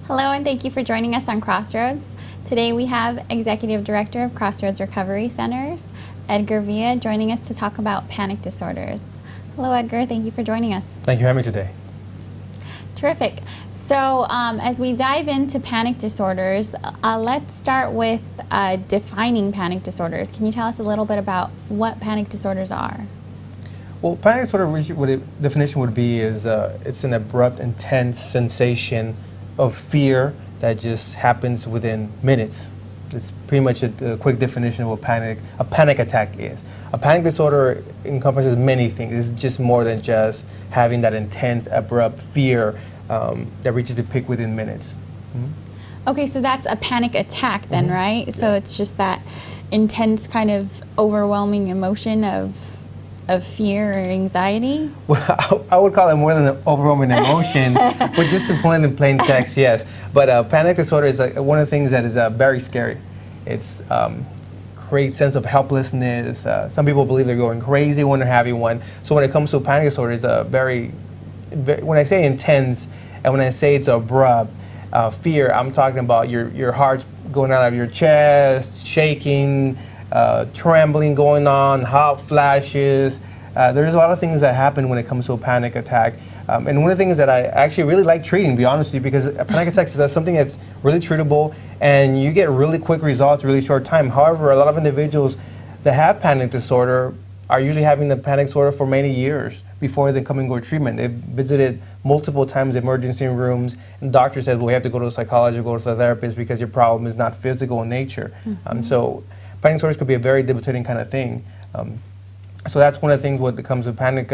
Hello, and thank you for joining us on Crossroads. Today we have Executive Director of Crossroads Recovery Centers, Edgar Villa, joining us to talk about panic disorders. Hello, Edgar. Thank you for joining us. Thank you for having me today. Terrific. So as we dive into panic disorders, let's start with defining panic disorders. Can you tell us a little bit about what panic disorders are? Well, panic disorder, what the definition would be is it's an abrupt, intense sensation of fear that just happens within minutes. It's pretty much a quick definition of what a panic attack is. A panic disorder encompasses many things. It's just more than just having that intense, abrupt fear that reaches a peak within minutes. Mm-hmm. Okay, so that's a panic attack then, mm-hmm. right? So it's just that intense kind of overwhelming emotion of fear or anxiety? Well, I would call it more than an overwhelming emotion, but just in plain text, yes. But panic disorder is one of the things that is very scary. It's creates sense of helplessness. Some people believe they're going crazy when they're having one. So when it comes to panic disorder, it's very, when I say intense and when I say it's abrupt, fear, I'm talking about your heart going out of your chest, shaking, trembling going on, hot flashes. There's a lot of things that happen when it comes to a panic attack. And one of the things that I actually really like treating, to be honest with you, because a panic attack is something that's really treatable and you get really quick results, really short time. However, a lot of individuals that have panic disorder are usually having the panic disorder for many years before they come and go to treatment. They've visited multiple times emergency rooms, and the doctor says, well, we have to go to a psychologist, go to the therapist because your problem is not physical in nature. Mm-hmm. So panic disorders could be a very debilitating kind of thing. So that's one of the things when it comes to panic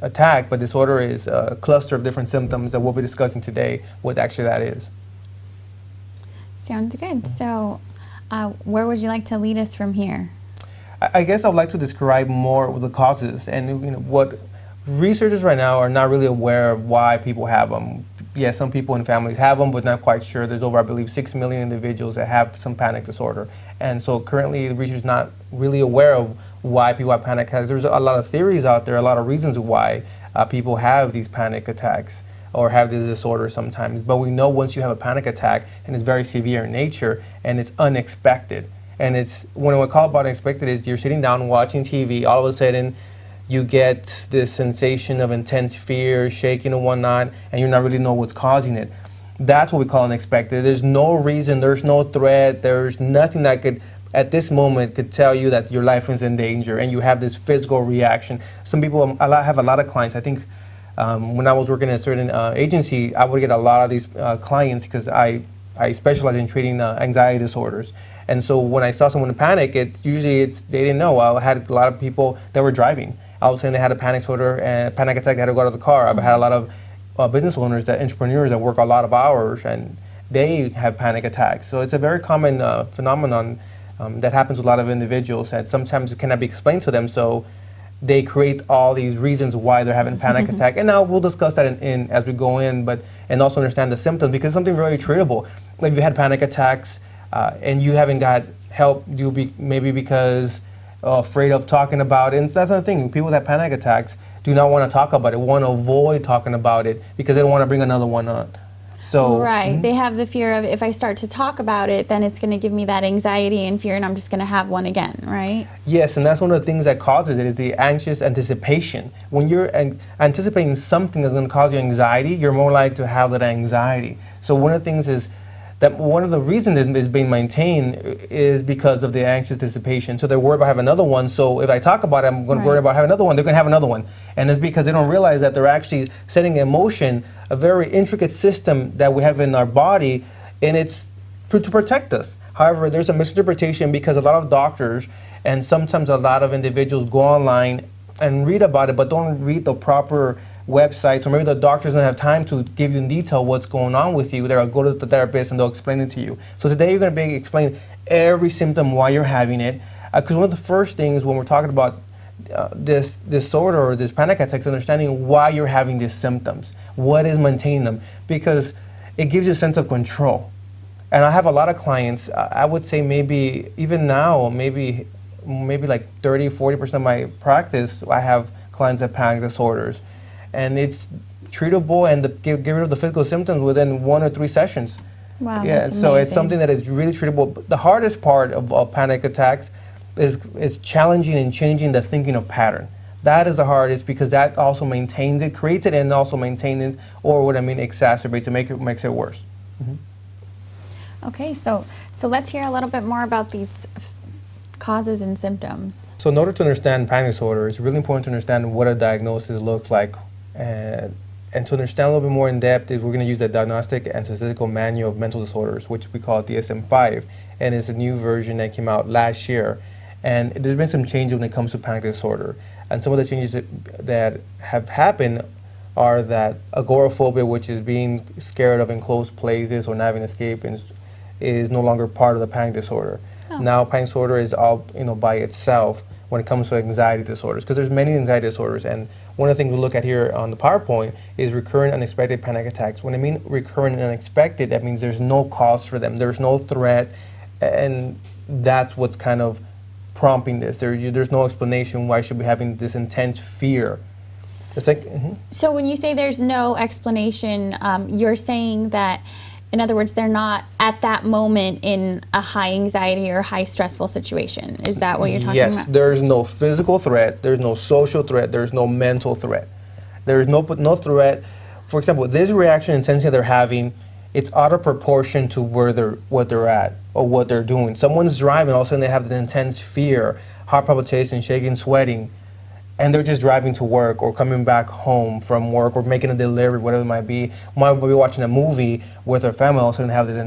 attack, but disorder is a cluster of different symptoms that we'll be discussing today, what actually that is. Sounds good. So where would you like to lead us from here? I guess I would like to describe more of the causes and what researchers right now are not really aware of why people have them. Yeah, some people in families have them, but not quite sure. There's over, I believe, 6 million individuals that have some panic disorder. And so currently the research is not really aware of why people have panic attacks. There's a lot of theories out there, a lot of reasons why people have these panic attacks or have this disorder sometimes. But we know once you have a panic attack and it's very severe in nature and it's unexpected. And it's, when we call it unexpected is you're sitting down watching TV, all of a sudden you get this sensation of intense fear, shaking and whatnot, and you not really know what's causing it. That's what we call unexpected. There's no reason, there's no threat, there's nothing that could, at this moment, could tell you that your life is in danger, and you have this physical reaction. Some people, I have a lot of clients. I think when I was working at a certain agency, I would get a lot of these clients because I specialize in treating anxiety disorders. And so when I saw someone in panic, it's usually they didn't know. I had a lot of people that were driving. I was saying they had a panic disorder and a panic attack, they had to go out of the car. I've had a lot of business owners, entrepreneurs that work a lot of hours, and they have panic attacks. So it's a very common phenomenon that happens with a lot of individuals, and sometimes it cannot be explained to them. So they create all these reasons why they're having a panic attack. And now we'll discuss that in as we go in, and also understand the symptoms, because it's something very treatable. If you had panic attacks and you haven't got help, you'll be maybe because afraid of talking about it. And that's the thing. People that have panic attacks do not want to talk about it, want to avoid talking about it because they don't want to bring another one on. So right, mm-hmm. They have the fear of if I start to talk about it, then it's going to give me that anxiety and fear, and I'm just going to have one again, right? Yes, and that's one of the things that causes it is the anxious anticipation. When you're anticipating something that's going to cause you anxiety, you're more likely to have that anxiety. So one of the things is that one of the reasons it is being maintained is because of the anxious anticipation. So they're worried about having another one. So if I talk about it, I'm going to worry about having another one. They're going to have another one. And it's because they don't realize that they're actually setting in motion a very intricate system that we have in our body, and it's to protect us. However, there's a misinterpretation because a lot of doctors and sometimes a lot of individuals go online and read about it, but don't read the proper websites, or maybe the doctors don't have time to give you in detail what's going on with you. They'll go to the therapist and they'll explain it to you. So today you're going to be explaining every symptom, why you're having it. Because one of the first things when we're talking about this disorder or this panic attack is understanding why you're having these symptoms. What is maintaining them? Because it gives you a sense of control. And I have a lot of clients, I would say maybe even now, maybe like 30, 40% of my practice, I have clients that have panic disorders. And it's treatable and get rid of the physical symptoms within 1 or 3 sessions. Wow, Yeah, that's so it's amazing. something that is really treatable. But the hardest part of panic attacks is challenging and changing the thinking of pattern. That is the hardest because that also maintains it, creates it, and also maintains it, or what I mean, exacerbates it, makes it worse. Okay, so let's hear a little bit more about these causes and symptoms. So in order to understand panic disorder, it's really important to understand what a diagnosis looks like. And to understand a little bit more in depth, we're going to use the Diagnostic and Statistical Manual of Mental Disorders, which we call DSM-5, and it's a new version that came out last year. And there's been some changes when it comes to panic disorder. And some of the changes that have happened are that agoraphobia, which is being scared of enclosed places or not having escape, is no longer part of the panic disorder. Oh. Now panic disorder is all by itself when it comes to anxiety disorders, because there's many anxiety disorders. And one of the things we look at here on the PowerPoint is recurrent unexpected panic attacks. When I mean recurrent and unexpected, that means there's no cause for them, there's no threat, and that's what's kind of prompting this. There's no explanation why I should be having this intense fear. It's like, So when you say there's no explanation, you're saying that, in other words, they're not at that moment in a high anxiety or high stressful situation. Is that what you're talking yes, about? there's no physical threat, there's no social threat, there's no mental threat. There's no threat. For example, this reaction intensity they're having, it's out of proportion to what they're at or what they're doing. Someone's driving, all of a sudden they have an intense fear, heart palpitation, shaking, sweating, and they're just driving to work or coming back home from work or making a delivery, whatever it might be. Might be watching a movie with their family, all of a sudden have this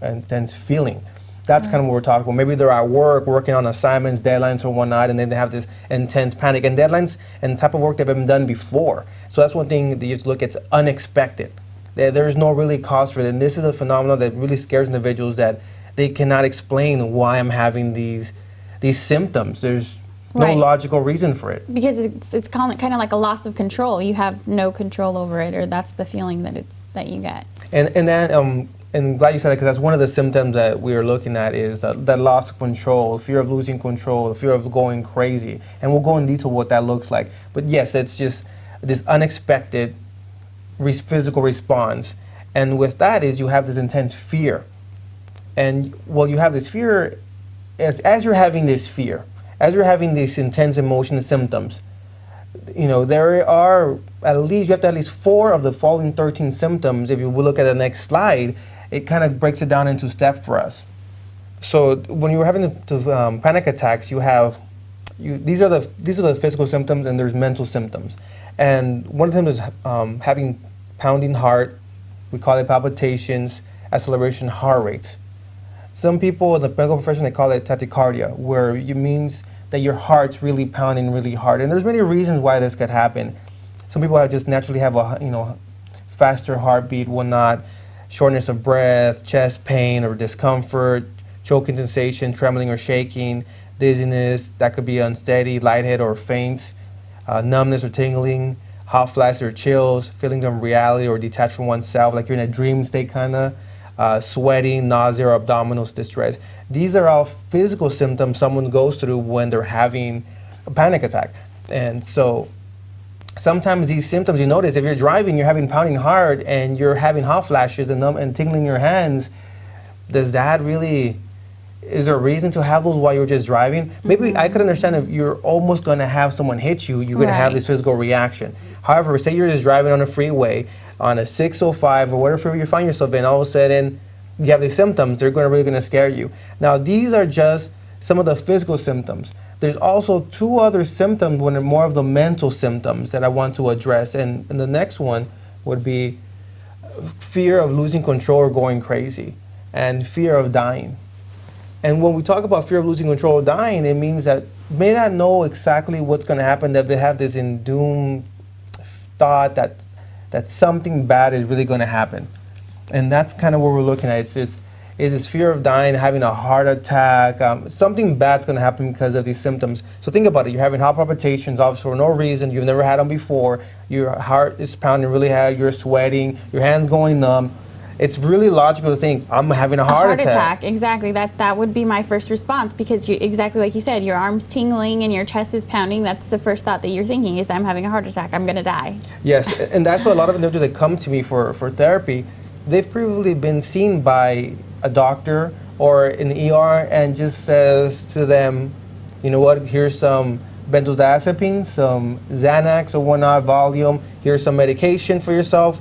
intense feeling. That's kind of what we're talking about. Maybe they're at work working on assignments, deadlines, or whatnot, and then they have this intense panic. And deadlines and the type of work they've been done before. So that's one thing that you have to look at. It's unexpected. There's no really cause for it. And this is a phenomenon that really scares individuals, that they cannot explain why I'm having these symptoms. There's no Right. logical reason for it. Because it's kind of like a loss of control. You have no control over it, or that's the feeling that you get. And I'm glad you said that, because that's one of the symptoms that we are looking at, is that loss of control, fear of losing control, the fear of going crazy. And we'll go in detail what that looks like. But yes, it's just this unexpected physical response. And with that is you have this intense fear. And well, you have this fear, as you're having this fear, as you're having these intense emotional symptoms, there are you have to at least 4 of the following 13 symptoms. If you will look at the next slide, it kind of breaks it down into steps for us. So when you're having the panic attacks, these are the physical symptoms, and there's mental symptoms. And one of them is having pounding heart. We call it palpitations, acceleration heart rates. Some people in the medical profession, they call it tachycardia, where it means that your heart's really pounding really hard. And there's many reasons why this could happen. Some people just naturally have a faster heartbeat, whatnot, shortness of breath, chest pain or discomfort, choking sensation, trembling or shaking, dizziness, that could be unsteady, lightheaded or faint, numbness or tingling, hot flashes or chills, feelings of reality or detached from oneself, like you're in a dream state kind of, sweating, nausea, or abdominal distress. These are all physical symptoms someone goes through when they're having a panic attack. And so sometimes these symptoms, you notice if you're driving, you're having pounding heart and you're having hot flashes and tingling your hands, is there a reason to have those while you're just driving? Maybe I could understand if you're almost going to have someone hit you, you're going to have this physical reaction. However, say you're just driving on a freeway, on a 605 or whatever freeway you find yourself in, all of a sudden you have these symptoms, they're really going to scare you. Now, these are just some of the physical symptoms. There's also 2 other symptoms, when more of the mental symptoms that I want to address. And the next one would be fear of losing control or going crazy, and fear of dying. And when we talk about fear of losing control or dying, it means that may not know exactly what's going to happen, that they have this doom thought that something bad is really going to happen. And that's kind of what we're looking at. It's this fear of dying, having a heart attack, something bad's going to happen because of these symptoms. So think about it. You're having heart palpitations, obviously for no reason. You've never had them before. Your heart is pounding really hard. You're sweating. Your hand's going numb. it's really logical to think I'm having a heart attack. Exactly. That would be my first response, because you, exactly like you said, your arm's tingling and your chest is pounding. That's the first thought that you're thinking is, I'm having a heart attack. I'm going to die. Yes, and that's what a lot of individuals that come to me for therapy, they've previously been seen by a doctor or an ER and just says to them, you know what, here's some benzodiazepines, some Xanax or whatnot, Valium, here's some medication for yourself,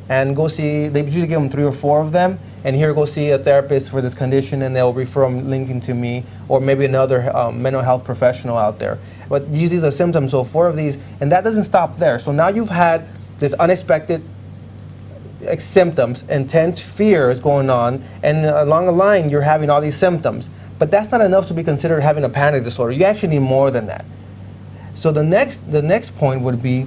and go see, they usually give them 3 or 4 of them, and here go see a therapist for this condition, and they'll refer them linking to me, or maybe another mental health professional out there. But usually the symptoms, so 4 of these, and that doesn't stop there. So now you've had this unexpected symptoms, intense fear is going on, and along the line you're having all these symptoms. But that's not enough to be considered having a panic disorder. You actually need more than that. So the next point would be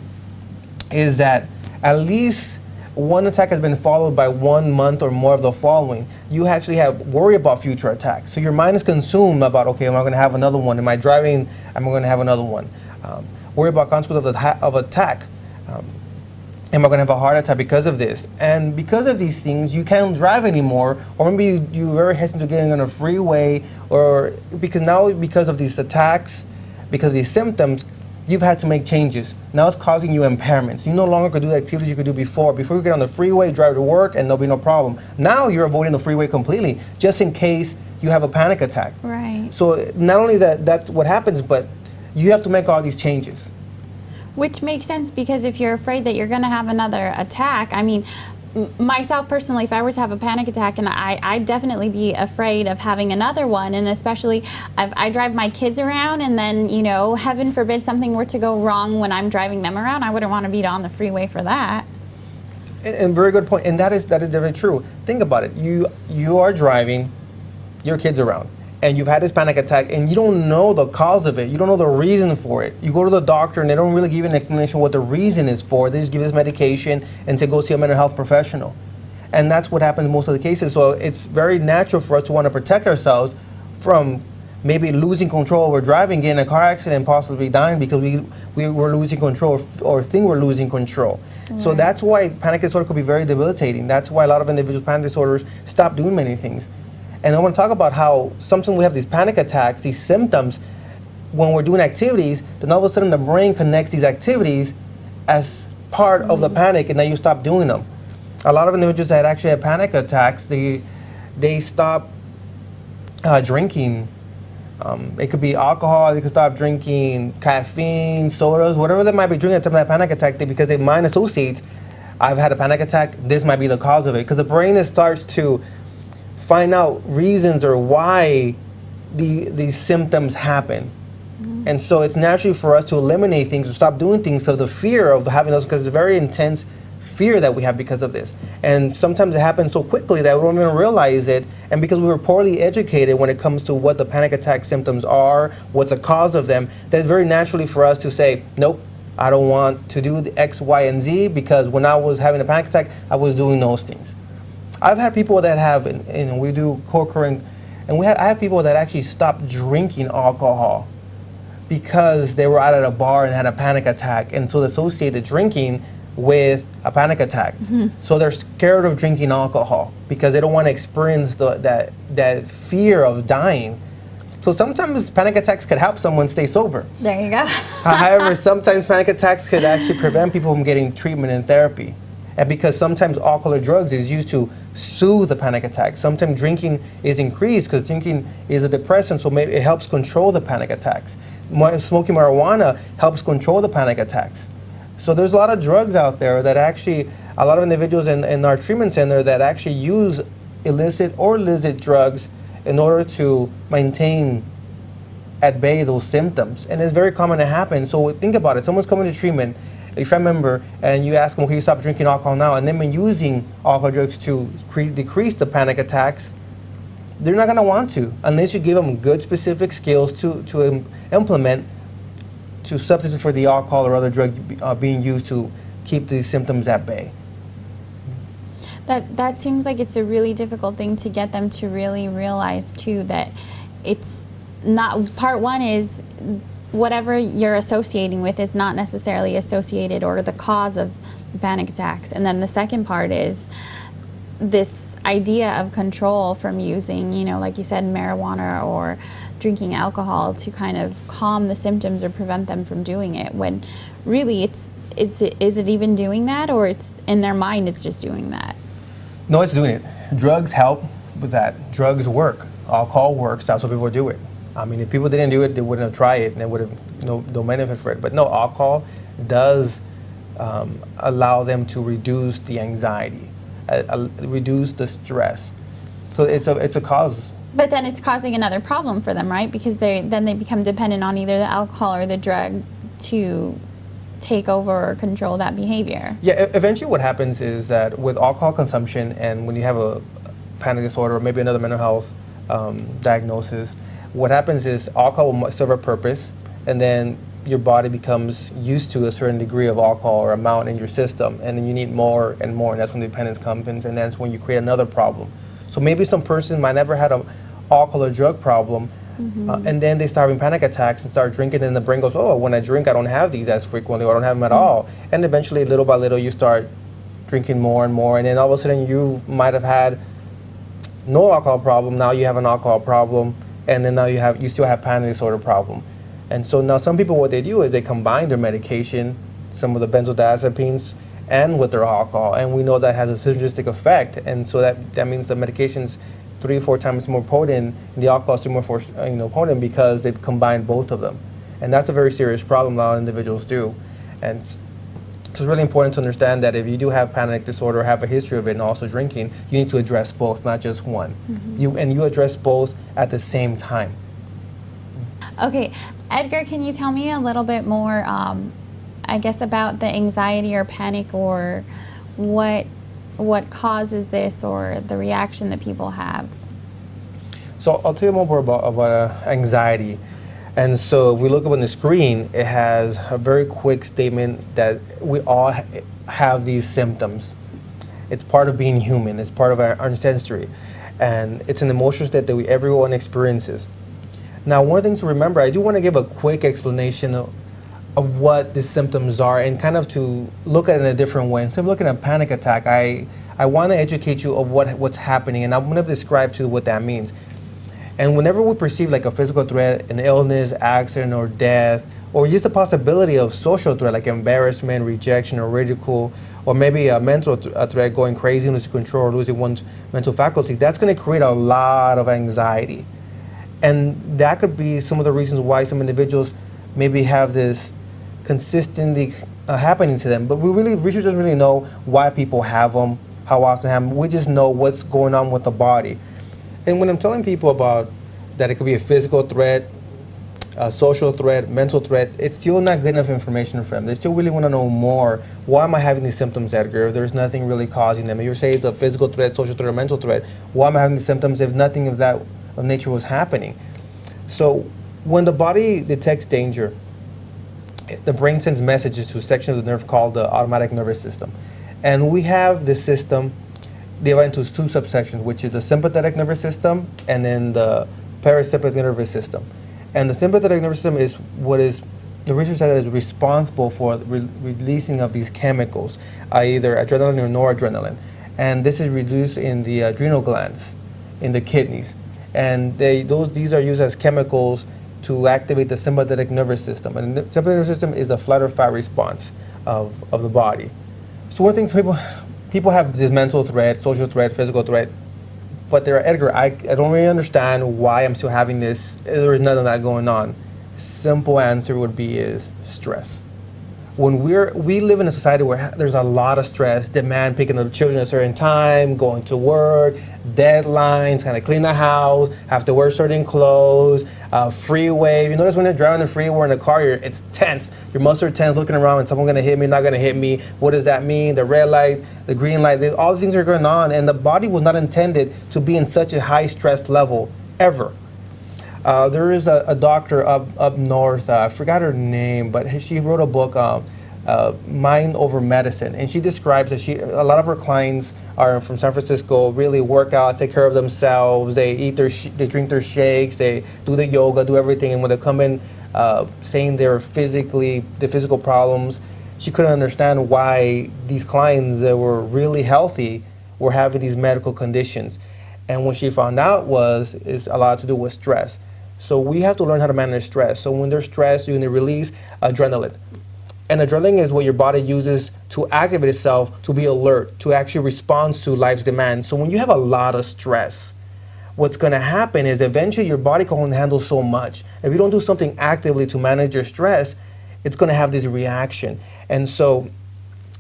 is that at least one attack has been followed by 1 month or more of the following. You actually have worry about future attacks. So your mind is consumed about, okay, am I going to have another one? Am I driving? Am I going to have another one? Worry about consequences of attack. Am I going to have a heart attack because of this? And because of these things, you can't drive anymore, or maybe you're very hesitant to getting on a freeway, or because of these attacks, because of these symptoms, you've had to make changes. Now it's causing you impairments. You no longer could do the activities you could do before. Before you get on the freeway, drive to work, and there'll be no problem. Now you're avoiding the freeway completely, just in case you have a panic attack. Right. So not only that's what happens, but you have to make all these changes. Which makes sense, because if you're afraid that you're going to have another attack, I mean, myself personally, if I were to have a panic attack, and I'd definitely be afraid of having another one, and especially if I drive my kids around, and then, you know, heaven forbid something were to go wrong when I'm driving them around, I wouldn't want to be on the freeway for that. And very good point, and that is definitely true. Think about it. You are driving your kids around, and you've had this panic attack, and you don't know the cause of it. You don't know the reason for it. You go to the doctor, and they don't really give you an explanation what the reason is for. They just give us medication and say, go see a mental health professional. And that's what happens in most of the cases. So it's very natural for us to want to protect ourselves from maybe losing control. We're driving, getting in a car accident, and possibly dying because we were losing control or think we're losing control. Right. So that's why panic disorder could be very debilitating. That's why a lot of individuals with panic disorders stop doing many things. And I want to talk about how sometimes we have these panic attacks, these symptoms, when we're doing activities, then all of a sudden the brain connects these activities as part of the panic, and then you stop doing them. A lot of individuals that actually have panic attacks, they stop drinking. It could be alcohol, they could stop drinking caffeine, sodas, whatever they might be drinking at the time of that panic attack, because their mind associates, I've had a panic attack, this might be the cause of it. Because the brain starts to find out reasons or why these symptoms happen. Mm-hmm. And so it's natural for us to eliminate things or stop doing things, so the fear of having those, because it's a very intense fear that we have because of this. And sometimes it happens so quickly that we don't even realize it, and because we were poorly educated when it comes to what the panic attack symptoms are, what's the cause of them, that's very naturally for us to say, nope, I don't want to do the X, Y, and Z, because when I was having a panic attack, I was doing those things. I've had people that have, and we do co-occurring, and I have people that actually stopped drinking alcohol because they were out at a bar and had a panic attack, and so they associated drinking with a panic attack. Mm-hmm. So they're scared of drinking alcohol because they don't want to experience that fear of dying. So sometimes panic attacks could help someone stay sober. There you go. However, sometimes panic attacks could actually prevent people from getting treatment and therapy. And because sometimes alcohol or drugs is used to soothe the panic attack. Sometimes drinking is increased because drinking is a depressant, so maybe it helps control the panic attacks. Smoking marijuana helps control the panic attacks. So there's a lot of drugs out there that actually, a lot of individuals in our treatment center that actually use illicit or licit drugs in order to maintain at bay those symptoms. And it's very common to happen. So think about it, someone's coming to treatment, a family member, and you ask them, can you stop drinking alcohol now? And they've been using alcohol drugs to decrease the panic attacks. They're not going to want to unless you give them good specific skills to implement to substitute for the alcohol or other drug being used to keep these symptoms at bay. That seems like it's a really difficult thing to get them to really realize too, that it's not, part one is whatever you're associating with is not necessarily associated or the cause of panic attacks. And then the second part is this idea of control from using, like you said, marijuana or drinking alcohol to kind of calm the symptoms or prevent them from doing it, when really is it even doing that, or it's in their mind it's just doing that? No, it's doing it. Drugs help with that. Drugs work. Alcohol works. That's why people do it. I mean, if people didn't do it, they wouldn't have tried it, and they would have no benefit for it. But no, alcohol does allow them to reduce the anxiety, reduce the stress. So it's a cause. But then it's causing another problem for them, right? Because they become dependent on either the alcohol or the drug to take over or control that behavior. Yeah, eventually what happens is that with alcohol consumption, and when you have a panic disorder or maybe another mental health diagnosis, what happens is alcohol will serve a purpose, and then your body becomes used to a certain degree of alcohol or amount in your system, and then you need more and more, and that's when the dependence comes in, and that's when you create another problem. So maybe some person might never had an alcohol or drug problem, and then they start having panic attacks and start drinking, and the brain goes, oh, when I drink, I don't have these as frequently, or I don't have them at all. And eventually, little by little, you start drinking more and more, and then all of a sudden, you might have had no alcohol problem, now you have an alcohol problem, and then now you still have panic disorder problem. And so now some people, what they do is they combine their medication, some of the benzodiazepines, and with their alcohol, and we know that has a synergistic effect, and so that means the medication's 3 or 4 times more potent, and the alcohol is 3 more potent because they've combined both of them, and that's a very serious problem a lot of individuals do. And it's really important to understand that if you do have panic disorder or have a history of it and also drinking, you need to address both, not just one. You address both at the same time. Okay, Edgar, can you tell me a little bit more, I guess, about the anxiety or panic, or what causes this, or the reaction that people have? So I'll tell you more about anxiety. And so if we look up on the screen, it has a very quick statement that we all have these symptoms. It's part of being human. It's part of our ancestry. And it's an emotional state that everyone experiences. Now, one thing to remember, I do want to give a quick explanation of what the symptoms are, and kind of to look at it in a different way. Instead of looking at a panic attack, I want to educate you of what's happening, and I'm going to describe to you what that means. And whenever we perceive like a physical threat, an illness, accident, or death, or just the possibility of social threat like embarrassment, rejection, or ridicule, or maybe a mental threat, going crazy, losing control, or losing one's mental faculty, that's going to create a lot of anxiety. And that could be some of the reasons why some individuals maybe have this consistently happening to them. But research doesn't really know why people have them, how often have them. We just know what's going on with the body. And when I'm telling people about that it could be a physical threat, a social threat, mental threat, it's still not good enough information for them. They still really want to know more. Why am I having these symptoms, Edgar, if there's nothing really causing them? If you say it's a physical threat, social threat, or mental threat, why am I having these symptoms if nothing of that of nature was happening? So when the body detects danger, the brain sends messages to a section of the nerve called the autonomic nervous system. And we have this system divided into 2 subsections, which is the sympathetic nervous system and then the parasympathetic nervous system. And the sympathetic nervous system is what is the research that is responsible for the releasing of these chemicals, either adrenaline or noradrenaline. And this is reduced in the adrenal glands, in the kidneys. And these are used as chemicals to activate the sympathetic nervous system. And the sympathetic nervous system is the flight or fight response of the body. So one thing, people have this mental threat, social threat, physical threat, but Edgar, I don't really understand why I'm still having this. There is none of that going on. Simple answer would be is stress. When we live in a society where there's a lot of stress, demand picking up children at a certain time, going to work, deadlines, kind of clean the house, have to wear certain clothes, freeway. You notice when you're driving the freeway or in the car, it's tense. Your muscles are tense, looking around, and someone's gonna hit me, not gonna hit me. What does that mean? The red light, the green light, all the things are going on, and the body was not intended to be in such a high stress level ever. There is a doctor up north, I forgot her name, but she wrote a book, Mind Over Medicine, and she describes that a lot of her clients are from San Francisco, really work out, take care of themselves, they drink their shakes, they do the yoga, do everything, and when they come in saying the physical problems, she couldn't understand why these clients that were really healthy were having these medical conditions. And what she found out is a lot to do with stress. So we have to learn how to manage stress. So when they're stressed, you're going to release adrenaline. And adrenaline is what your body uses to activate itself, to be alert, to actually respond to life's demands. So when you have a lot of stress, what's going to happen is eventually your body can only handle so much. If you don't do something actively to manage your stress, it's going to have this reaction. And so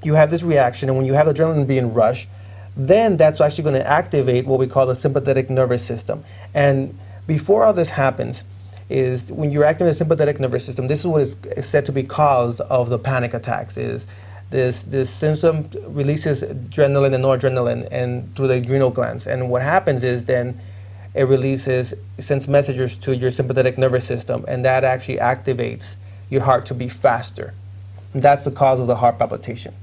you have this reaction, and when you have adrenaline being rushed, then that's actually going to activate what we call the sympathetic nervous system. And before all this happens, is when you're activating the sympathetic nervous system, this is what is said to be caused of the panic attacks, is this symptom releases adrenaline and noradrenaline and through the adrenal glands. And what happens is then it sends messages to your sympathetic nervous system, and that actually activates your heart to beat faster. And that's the cause of the heart palpitation.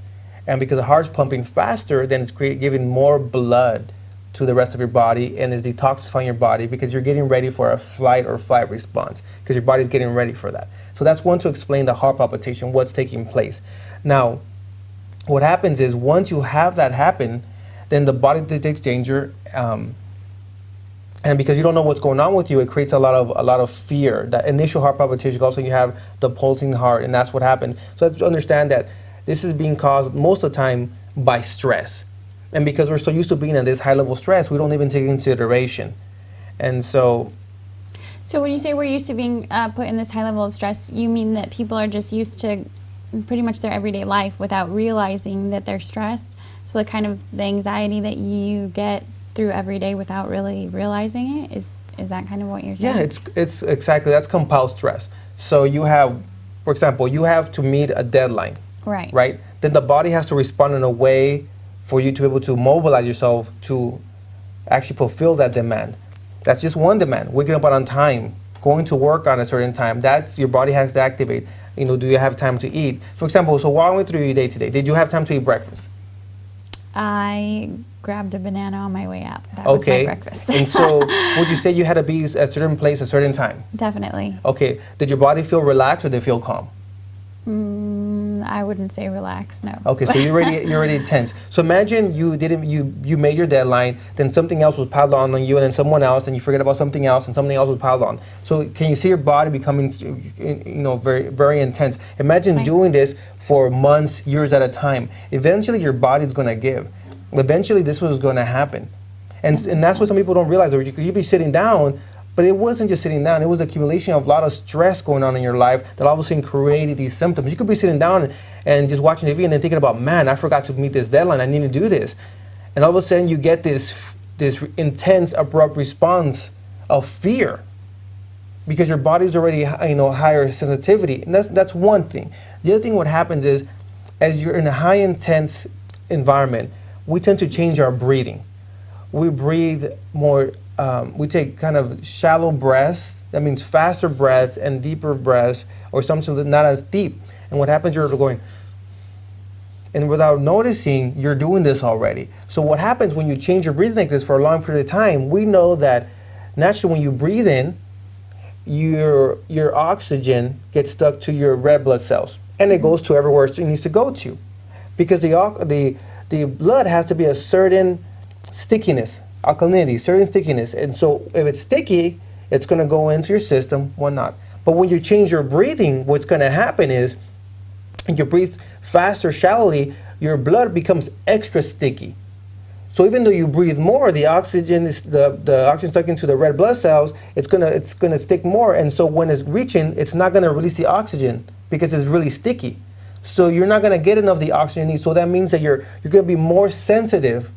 And because the heart's pumping faster, then it's giving more blood to the rest of your body and is detoxifying your body because you're getting ready for a flight or fight response because your body's getting ready for that. So that's one to explain the heart palpitation, what's taking place. Now, what happens is once you have that happen, then the body detects danger, and because you don't know what's going on with you, it creates a lot of fear. That initial heart palpitation, also you have the pulsing heart, and that's what happened. So let's understand that this is being caused most of the time by stress. And because we're so used to being in this high level stress, we don't even take into consideration. And so when you say we're used to being put in this high level of stress, you mean that people are just used to pretty much their everyday life without realizing that they're stressed? So the anxiety that you get through every day without really realizing it, is that kind of what you're saying? Yeah, it's exactly, that's compulsive stress. So you have, for example, you have to meet a deadline. Right? Then the body has to respond in a way for you to be able to mobilize yourself to actually fulfill that demand. That's just one demand. Waking up on time, going to work on a certain time, that's your body has to activate. Do you have time to eat? For example, so walk me through your day today. Did you have time to eat breakfast? I grabbed a banana on my way out. That was my breakfast. And so would you say you had to be at a certain place at a certain time? Definitely. Okay. Did your body feel relaxed or did it feel calm? I wouldn't say relaxed, no. Okay, so you're already tense. So imagine you made your deadline, then something else was piled on you, and then someone else, and you forget about something else, and something else was piled on. So can you see your body becoming, very, very intense? Imagine doing this for months, years at a time. Eventually, your body's going to give. Eventually, this was going to happen, and that's what some people don't realize. Or you'd be sitting down. But it wasn't just sitting down, it was accumulation of a lot of stress going on in your life that all of a sudden created these symptoms. You could be sitting down and just watching TV and then thinking about, man, I forgot to meet this deadline, I need to do this. And all of a sudden you get this intense, abrupt response of fear because your body's already, higher sensitivity. And that's one thing. The other thing what happens is, as you're in a high intense environment, we tend to change our breathing. We breathe more. We take kind of shallow breaths, that means faster breaths and deeper breaths, or something not as deep. And what happens, you're going, and without noticing, you're doing this already. So what happens when you change your breathing like this for a long period of time, we know that naturally when you breathe in, your oxygen gets stuck to your red blood cells, and it goes to everywhere it needs to go to. Because the blood has to be a certain stickiness, alkalinity, certain stickiness. And so if it's sticky, it's going to go into your system, whatnot. But when you change your breathing, what's going to happen is, and you breathe faster, shallowly, your blood becomes extra sticky. So even though you breathe more, the oxygen is the oxygen stuck into the red blood cells, it's gonna stick more. And so when it's reaching, it's not going to release the oxygen because it's really sticky. So you're not going to get enough of the oxygen you need. So that means that you're going to be more sensitive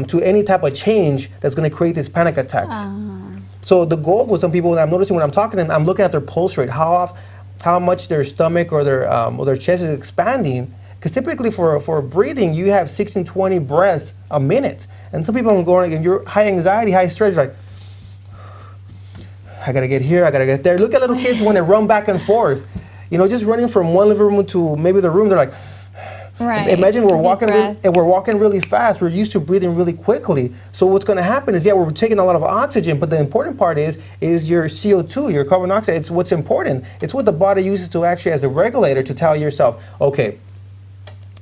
to any type of change that's going to create these panic attacks. So the goal with some people, and I'm noticing when I'm talking to them, I'm looking at their pulse rate, how much their stomach or their chest is expanding. Because typically for breathing, you have 16, 20 breaths a minute. And some people are going, and you're high anxiety, high stress, you're like, I got to get here, I got to get there. Look at little kids when they run back and forth. Just running from one living room to maybe the room, they're like, right. Imagine we're walking really fast. We're used to breathing really quickly. So what's going to happen is, we're taking a lot of oxygen, but the important part is your CO2, your carbon dioxide. It's what's important. It's what the body uses to actually as a regulator to tell yourself, okay,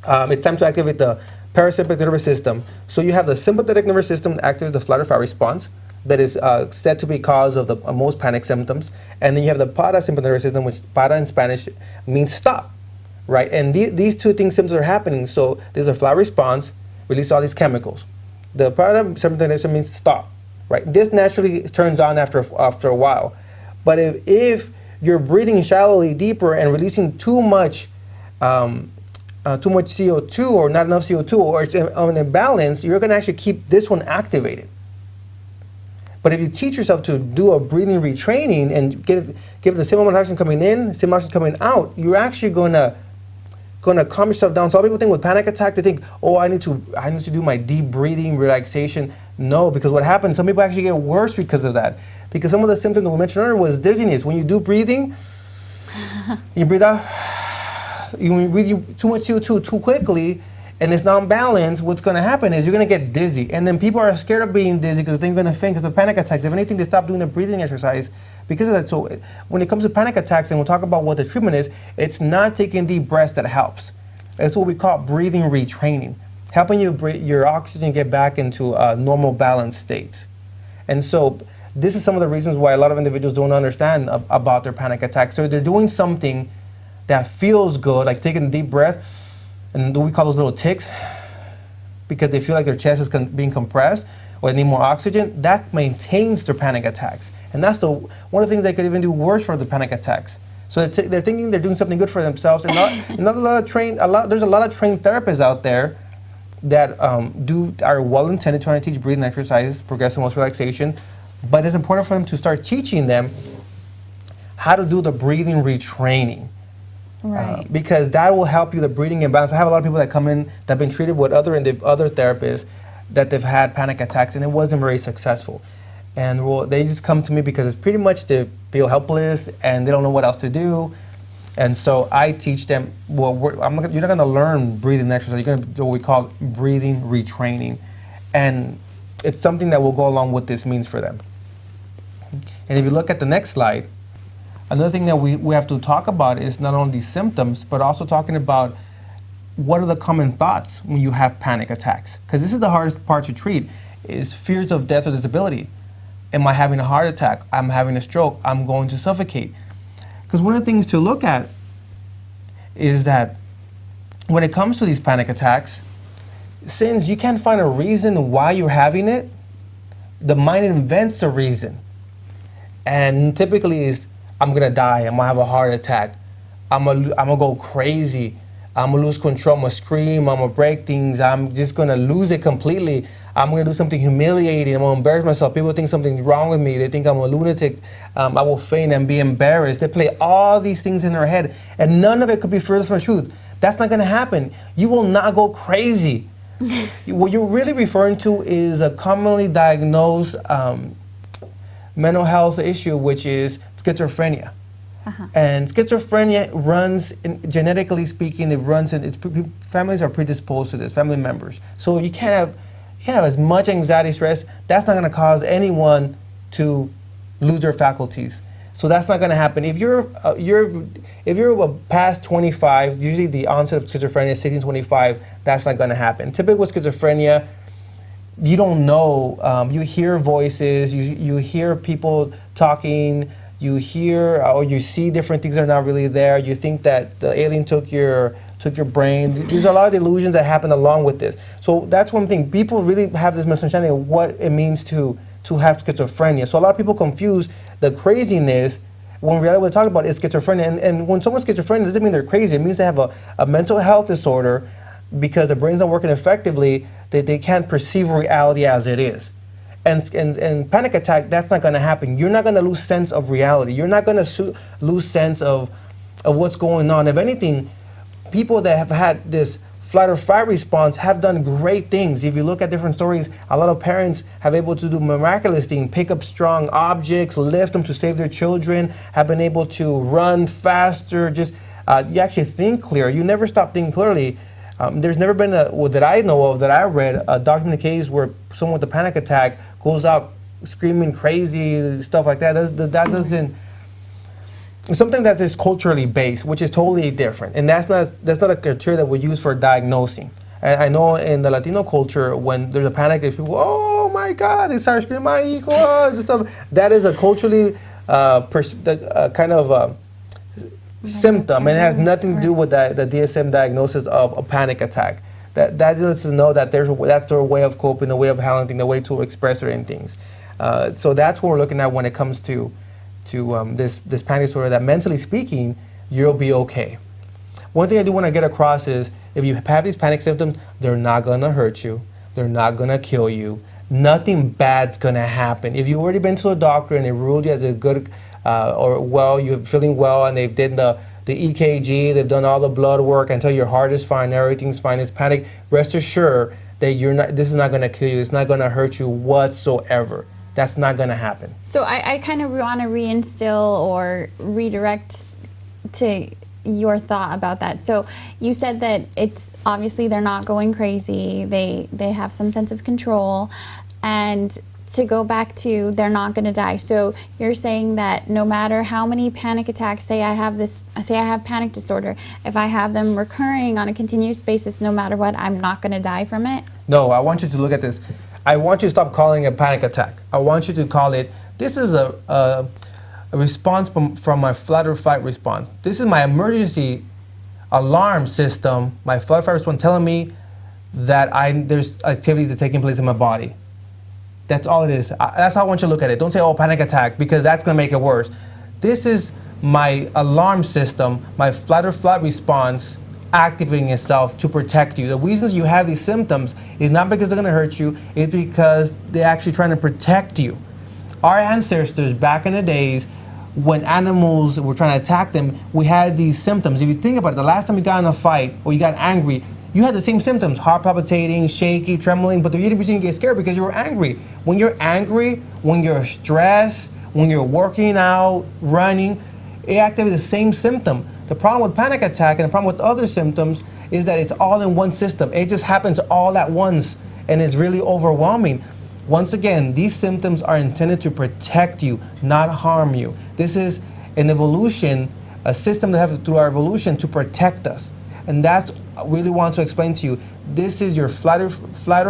it's time to activate the parasympathetic nervous system. So you have the sympathetic nervous system that activates the flight or fight response that is said to be cause of the most panic symptoms. And then you have the parasympathetic nervous system, which para in Spanish means stop, right? And these two things, symptoms are happening. So there's a flight response, release all these chemicals. The parasympathetic nervous system means stop, right? This naturally turns on after a while. But if you're breathing shallowly deeper and releasing too much CO2 or not enough CO2, or it's an imbalance, you're going to actually keep this one activated. But if you teach yourself to do a breathing retraining and give the same amount of oxygen coming in, same oxygen coming out, you're actually going to calm yourself down. So a lot of people think with panic attack, they think, oh, I need to do my deep breathing, relaxation. No, because what happens, some people actually get worse because of that. Because some of the symptoms that we mentioned earlier was dizziness. When you do breathing, you breathe out, you breathe too much CO2 too quickly, and it's not balanced, what's going to happen is you're going to get dizzy. And then people are scared of being dizzy because they're going to faint because of panic attacks. If anything, they stop doing the breathing exercise because of that. So when it comes to panic attacks, and we'll talk about what the treatment is, it's not taking deep breaths that helps. It's what we call breathing retraining, helping your oxygen get back into a normal balanced state. And so this is some of the reasons why a lot of individuals don't understand about their panic attacks. So they're doing something that feels good, like taking a deep breath, and we call those little ticks, because they feel like their chest is being compressed or they need more oxygen. That maintains their panic attacks. And that's one of the things they could even do worse for the panic attacks. So they're thinking they're doing something good for themselves. And there's a lot of trained therapists out there that are well intended trying to teach breathing exercises, progressive muscle relaxation, but it's important for them to start teaching them how to do the breathing retraining. Right. Because that will help you, the breathing imbalance. I have a lot of people that come in that have been treated with other therapists that they've had panic attacks and it wasn't very successful. And they just come to me because it's pretty much they feel helpless and they don't know what else to do. And so I teach them, you're not going to learn breathing exercise. You're going to do what we call breathing retraining. And it's something that will go along with this means for them. And if you look at the next slide, another thing that we have to talk about is not only these symptoms, but also talking about what are the common thoughts when you have panic attacks. Because this is the hardest part to treat, is fears of death or disability. Am I having a heart attack? I'm having a stroke. I'm going to suffocate. Because one of the things to look at is that when it comes to these panic attacks, since you can't find a reason why you're having it, the mind invents a reason. And typically is, I'm going to die. I'm going to have a heart attack. I'm going to go crazy. I'm going to lose control. I'm going to scream. I'm going to break things. I'm just going to lose it completely. I'm going to do something humiliating. I'm going to embarrass myself. People think something's wrong with me. They think I'm a lunatic. I will faint and be embarrassed. They play all these things in their head, and none of it could be further from the truth. That's not going to happen. You will not go crazy. What you're really referring to is a commonly diagnosed mental health issue, which is schizophrenia. Uh-huh. And schizophrenia runs, genetically speaking, families are predisposed to this, family members. So you can't have as much anxiety, stress. That's not going to cause anyone to lose their faculties. So that's not going to happen. If you're past 25, usually the onset of schizophrenia is 16, 25. That's not going to happen. Typically with schizophrenia, you don't know. You hear voices. You hear people talking. You hear or you see different things that are not really there. You think that the alien took your brain. There's a lot of illusions that happen along with this. So that's one thing. People really have this misunderstanding of what it means to have schizophrenia. So a lot of people confuse the craziness when reality what we're talking about is schizophrenia. And when someone's schizophrenia, it doesn't mean they're crazy. It means they have a mental health disorder because the brain's not working effectively, that they can't perceive reality as it is. And panic attack, that's not going to happen. You're not going to lose sense of reality. You're not going to lose sense of what's going on. If anything, people that have had this flight or fight response have done great things. If you look at different stories, a lot of parents have able to do miraculous things, pick up strong objects, lift them to save their children, have been able to run faster, just you actually think clear. You never stop thinking clearly. There's never been that I know of, that I read, a documented case where someone with a panic attack goes out screaming crazy, stuff like that. That doesn't, something that is culturally based, which is totally different. And that's not a criteria that we use for diagnosing. And I know in the Latino culture, when there's a panic, there's people, oh my God, they start screaming, my hijo, this stuff. That is a culturally symptom, and it has nothing to do with the DSM diagnosis of a panic attack. That lets us know that that's their way of coping, the way of handling, the way to express certain things. So that's what we're looking at when it comes to this panic disorder, that mentally speaking, you'll be okay. One thing I do want to get across is, if you have these panic symptoms, they're not going to hurt you. They're not going to kill you. Nothing bad's going to happen. If you've already been to a doctor and they ruled you as a good you're feeling well, and they've done the EKG, they've done all the blood work until your heart is fine, everything's fine, it's panic, rest assured that this is not going to kill you. It's not going to hurt you whatsoever. That's not going to happen. So I kind of want to reinstill or redirect to your thought about that. So you said that it's obviously they're not going crazy. They have some sense of control, and to go back to they're not going to die. So you're saying that no matter how many panic attacks, say I have panic disorder, if I have them recurring on a continuous basis, no matter what, I'm not going to die from it? No, I want you to look at this. I want you to stop calling it a panic attack. I want you to call it, this is a response from my flight or fight response. This is my emergency alarm system, my flight or fight response, telling me that there's activities that are taking place in my body. That's all it is. That's how I want you to look at it. Don't say, oh, panic attack, because that's going to make it worse. This is my alarm system, my flight or flight response activating itself to protect you. The reasons you have these symptoms is not because they're going to hurt you, it's because they're actually trying to protect you. Our ancestors back in the days, when animals were trying to attack them, we had these symptoms. If you think about it, the last time you got in a fight or you got angry, you had the same symptoms: heart palpitating, shaky, trembling, but the reason you get scared because you were angry. When you're angry, when you're stressed, when you're working out, running, it activates the same symptom. The problem with panic attack and the problem with other symptoms is that it's all in one system. It just happens all at once, and it's really overwhelming. Once again, these symptoms are intended to protect you, not harm you. This is an evolution, a system that has through our evolution to protect us. And that's I really want to explain to you. This is your flight or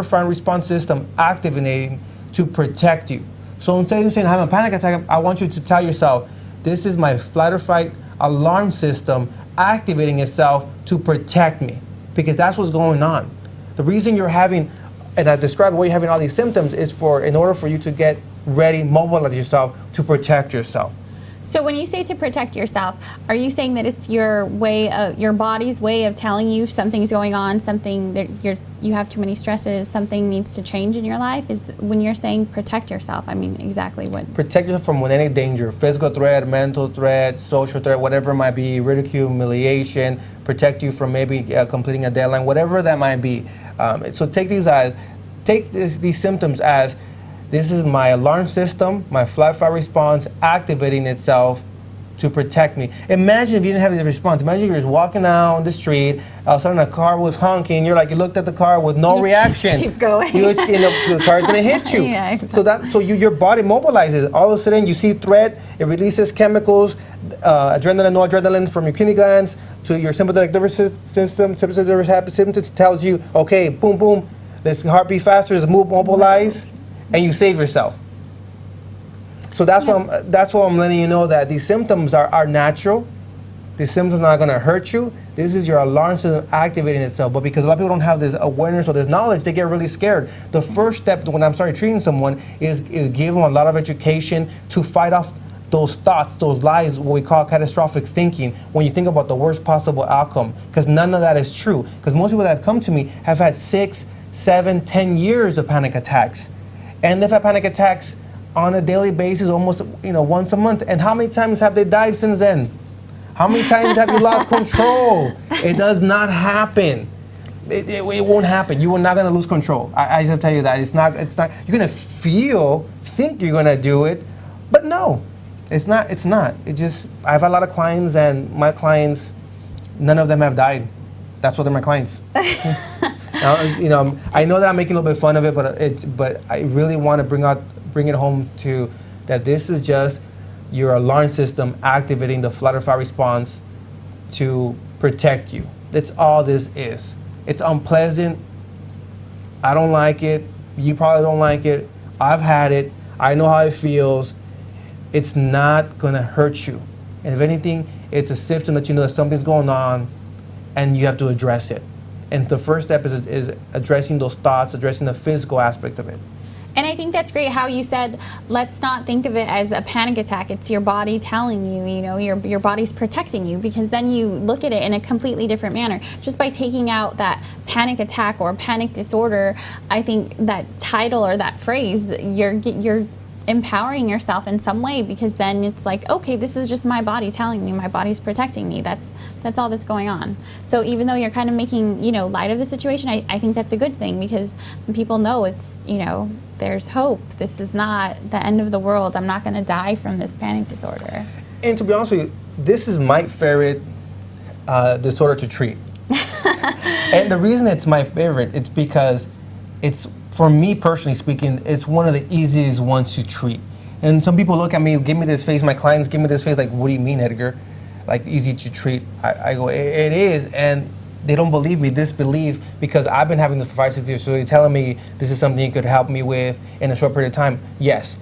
fight response system activating to protect you. So instead of saying I have a panic attack, I want you to tell yourself, this is my flight or fight alarm system activating itself to protect me, because that's what's going on. The reason you're having, and I described why you're having all these symptoms, is in order for you to get ready, mobilize yourself to protect yourself. So when you say to protect yourself, are you saying that it's your body's way of telling you something's going on, something that you have too many stresses, something needs to change in your life? Is when you're saying protect yourself, I mean exactly what? Protect yourself from any danger, physical threat, mental threat, social threat, whatever it might be, ridicule, humiliation, protect you from maybe completing a deadline, whatever that might be. So take these symptoms as, this is my alarm system, my flight-fight response activating itself to protect me. Imagine if you didn't have this response. Imagine you're just walking down the street, all of a sudden a car was honking, you looked at the car with no reaction. Just keep going. The car's gonna hit you. Yeah, exactly. So your body mobilizes. All of a sudden you see threat, it releases chemicals, adrenaline, noradrenaline from your kidney glands to your sympathetic nervous system. Sympathetic nervous symptoms tells you, okay, boom, boom, let's heartbeat faster, let's mobilize. And you save yourself. So that's why I'm letting you know that these symptoms are natural. These symptoms are not going to hurt you. This is your alarm system activating itself. But because a lot of people don't have this awareness or this knowledge, they get really scared. The first step when I'm starting treating someone is give them a lot of education to fight off those thoughts, those lies, what we call catastrophic thinking, when you think about the worst possible outcome. Because none of that is true. Because most people that have come to me have had 6, 7, 10 years of panic attacks. And they've had panic attacks on a daily basis, almost once a month. And how many times have they died since then? How many times have you lost control? It does not happen. It won't happen. You are not going to lose control. I just tell you that. It's not. You're going to think you're going to do it, but no, it's not. It's not. I have a lot of clients, and my clients, none of them have died. That's why they're my clients. I know that I'm making a little bit of fun of it, but I really want to bring it home to that this is just your alarm system activating the flight or fight response to protect you. That's all this is. It's unpleasant. I don't like it. You probably don't like it. I've had it. I know how it feels. It's not going to hurt you. And if anything, it's a symptom that you know that something's going on and you have to address it. And the first step is addressing those thoughts, addressing the physical aspect of it. And I think that's great how you said, let's not think of it as a panic attack. It's your body telling you, you know, your body's protecting you, because then you look at it in a completely different manner. Just by taking out that panic attack or panic disorder, I think that title or that phrase, you're empowering yourself in some way, because then it's like, okay, this is just my body telling me, my body's protecting me. That's all that's going on. So even though you're kind of making, you know, light of the situation, I think that's a good thing, because people know it's, you know, there's hope. This is not the end of the world. I'm not going to die from this panic disorder. And to be honest with you, this is my favorite disorder to treat. And the reason it's my favorite, it's because it's, for me personally speaking, it's one of the easiest ones to treat. And some people look at me, give me this face, my clients give me this face, like, what do you mean, Edgar? Like, easy to treat. I go, it is. And they don't believe me, disbelieve, because I've been having this for 5-6 years. So you're telling me this is something you could help me with in a short period of time? Yes.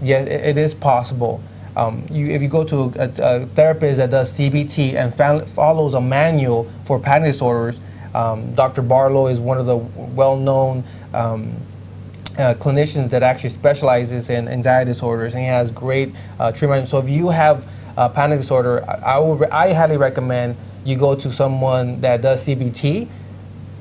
Yes, it is possible. If you go to a therapist that does CBT and follows a manual for panic disorders, Dr. Barlow is one of the well-known clinicians that actually specializes in anxiety disorders, and he has great treatment. So if you have a panic disorder, I highly recommend you go to someone that does CBT,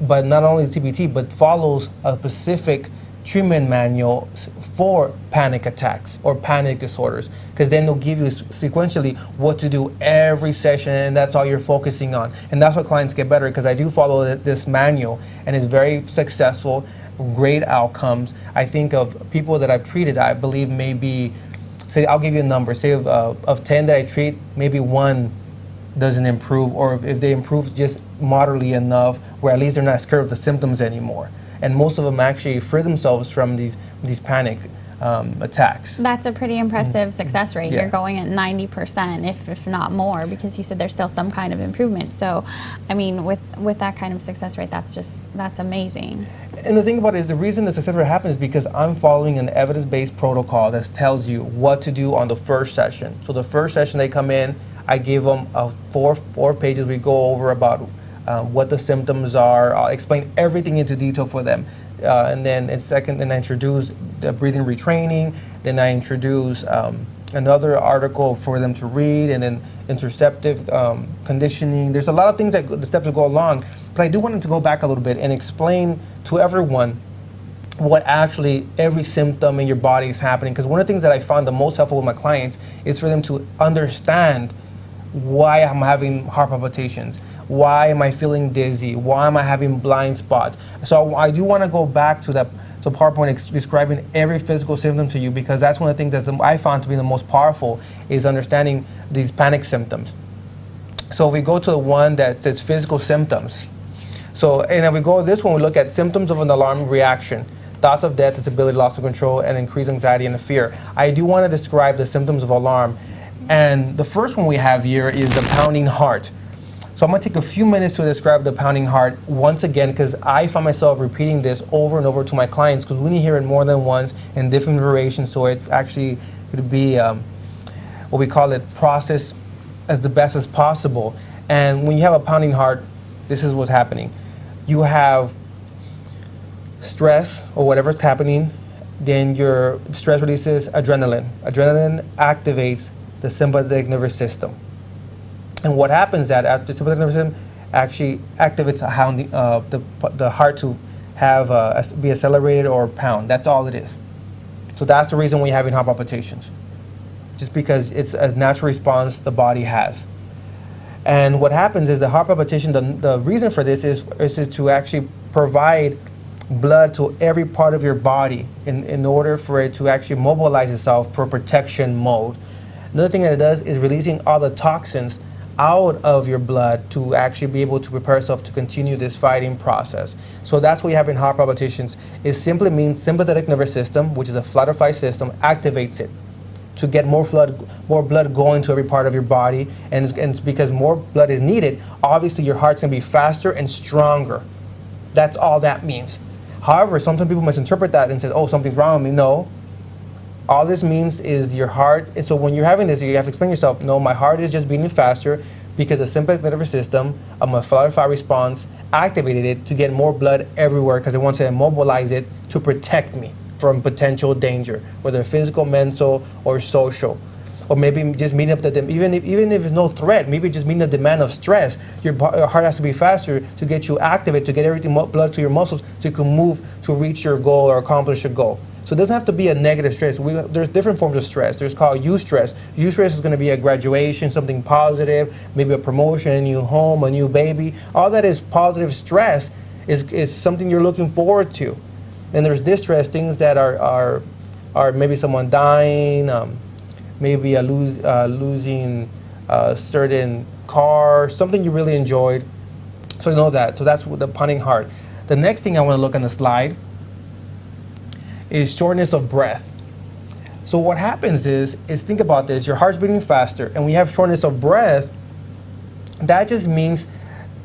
but not only CBT, but follows a specific treatment manual for panic attacks or panic disorders, because then they'll give you sequentially what to do every session, and that's all you're focusing on. And that's what clients get better, because I do follow this manual, and it's very successful, great outcomes. I think of people that I've treated, I believe maybe, say, I'll give you a number, say of 10 that I treat, maybe 1 doesn't improve, or if they improve just moderately enough where at least they're not scared of the symptoms anymore. And most of them actually free themselves from these panic attacks. That's a pretty impressive success rate. Yeah. You're going at 90%, if not more, because you said there's still some kind of improvement. So, I mean, with that kind of success rate, that's amazing. And the thing about it is, the reason the success rate happens is because I'm following an evidence-based protocol that tells you what to do on the first session. So the first session they come in, I give them four pages. We go over about what the symptoms are. I'll explain everything into detail for them. And then in second, then I introduce the breathing retraining. Then I introduce another article for them to read, and then interceptive conditioning. There's a lot of things that the steps that go along. But I do want to go back a little bit and explain to everyone what actually every symptom in your body is happening. Because one of the things that I found the most helpful with my clients is for them to understand why I'm having heart palpitations. Why am I feeling dizzy? Why am I having blind spots? So I do want to go back to that PowerPoint describing every physical symptom to you, because that's one of the things that I found to be the most powerful, is understanding these panic symptoms. So if we go to the one that says physical symptoms. So, and if we go to this one, we look at symptoms of an alarm reaction, thoughts of death, disability, loss of control, and increased anxiety and fear. I do want to describe the symptoms of alarm. And the first one we have here is the pounding heart. So I'm going to take a few minutes to describe the pounding heart once again, because I find myself repeating this over and over to my clients, because we need to hear it more than once in different variations, so it actually could be what we call it, processed as the best as possible. And when you have a pounding heart, this is what's happening. You have stress or whatever's happening, then your stress releases adrenaline. Adrenaline activates the sympathetic nervous system. And what happens is that after the sympathetic nervous system actually activates the heart to have be accelerated or pound. That's all it is. So that's the reason we're having heart palpitations, just because it's a natural response the body has. And what happens is the heart palpitation, the reason for this is to actually provide blood to every part of your body in order for it to actually mobilize itself for protection mode. Another thing that it does is releasing all the toxins out of your blood to actually be able to prepare yourself to continue this fighting process. So that's what you have in heart palpitations. It simply means sympathetic nervous system, which is a flight or fight system, activates it to get more blood going to every part of your body. And it's because more blood is needed, obviously your heart's gonna be faster and stronger. That's all that means. However, sometimes people misinterpret that and say, oh, something's wrong with me. No. All this means is your heart. And so when you're having this, you have to explain yourself, no, my heart is just beating faster because the sympathetic nervous system, my fight or flight response, activated it to get more blood everywhere because it wants to immobilize it to protect me from potential danger, whether physical, mental, or social. Or maybe just meeting up the even if there's no threat, maybe just meeting the demand of stress. Your heart has to be faster to get you activated, to get everything blood to your muscles, so you can move to reach your goal or accomplish your goal. So it doesn't have to be a negative stress. There's different forms of stress. There's called eustress. Eustress is going to be a graduation, something positive, maybe a promotion, a new home, a new baby. All that is positive stress is something you're looking forward to. And there's distress, things that are maybe someone dying, maybe losing a certain car, something you really enjoyed. So you know that. So that's the pounding heart. The next thing I want to look on the slide is shortness of breath. So what happens is think about this, your heart's beating faster and we have shortness of breath. That just means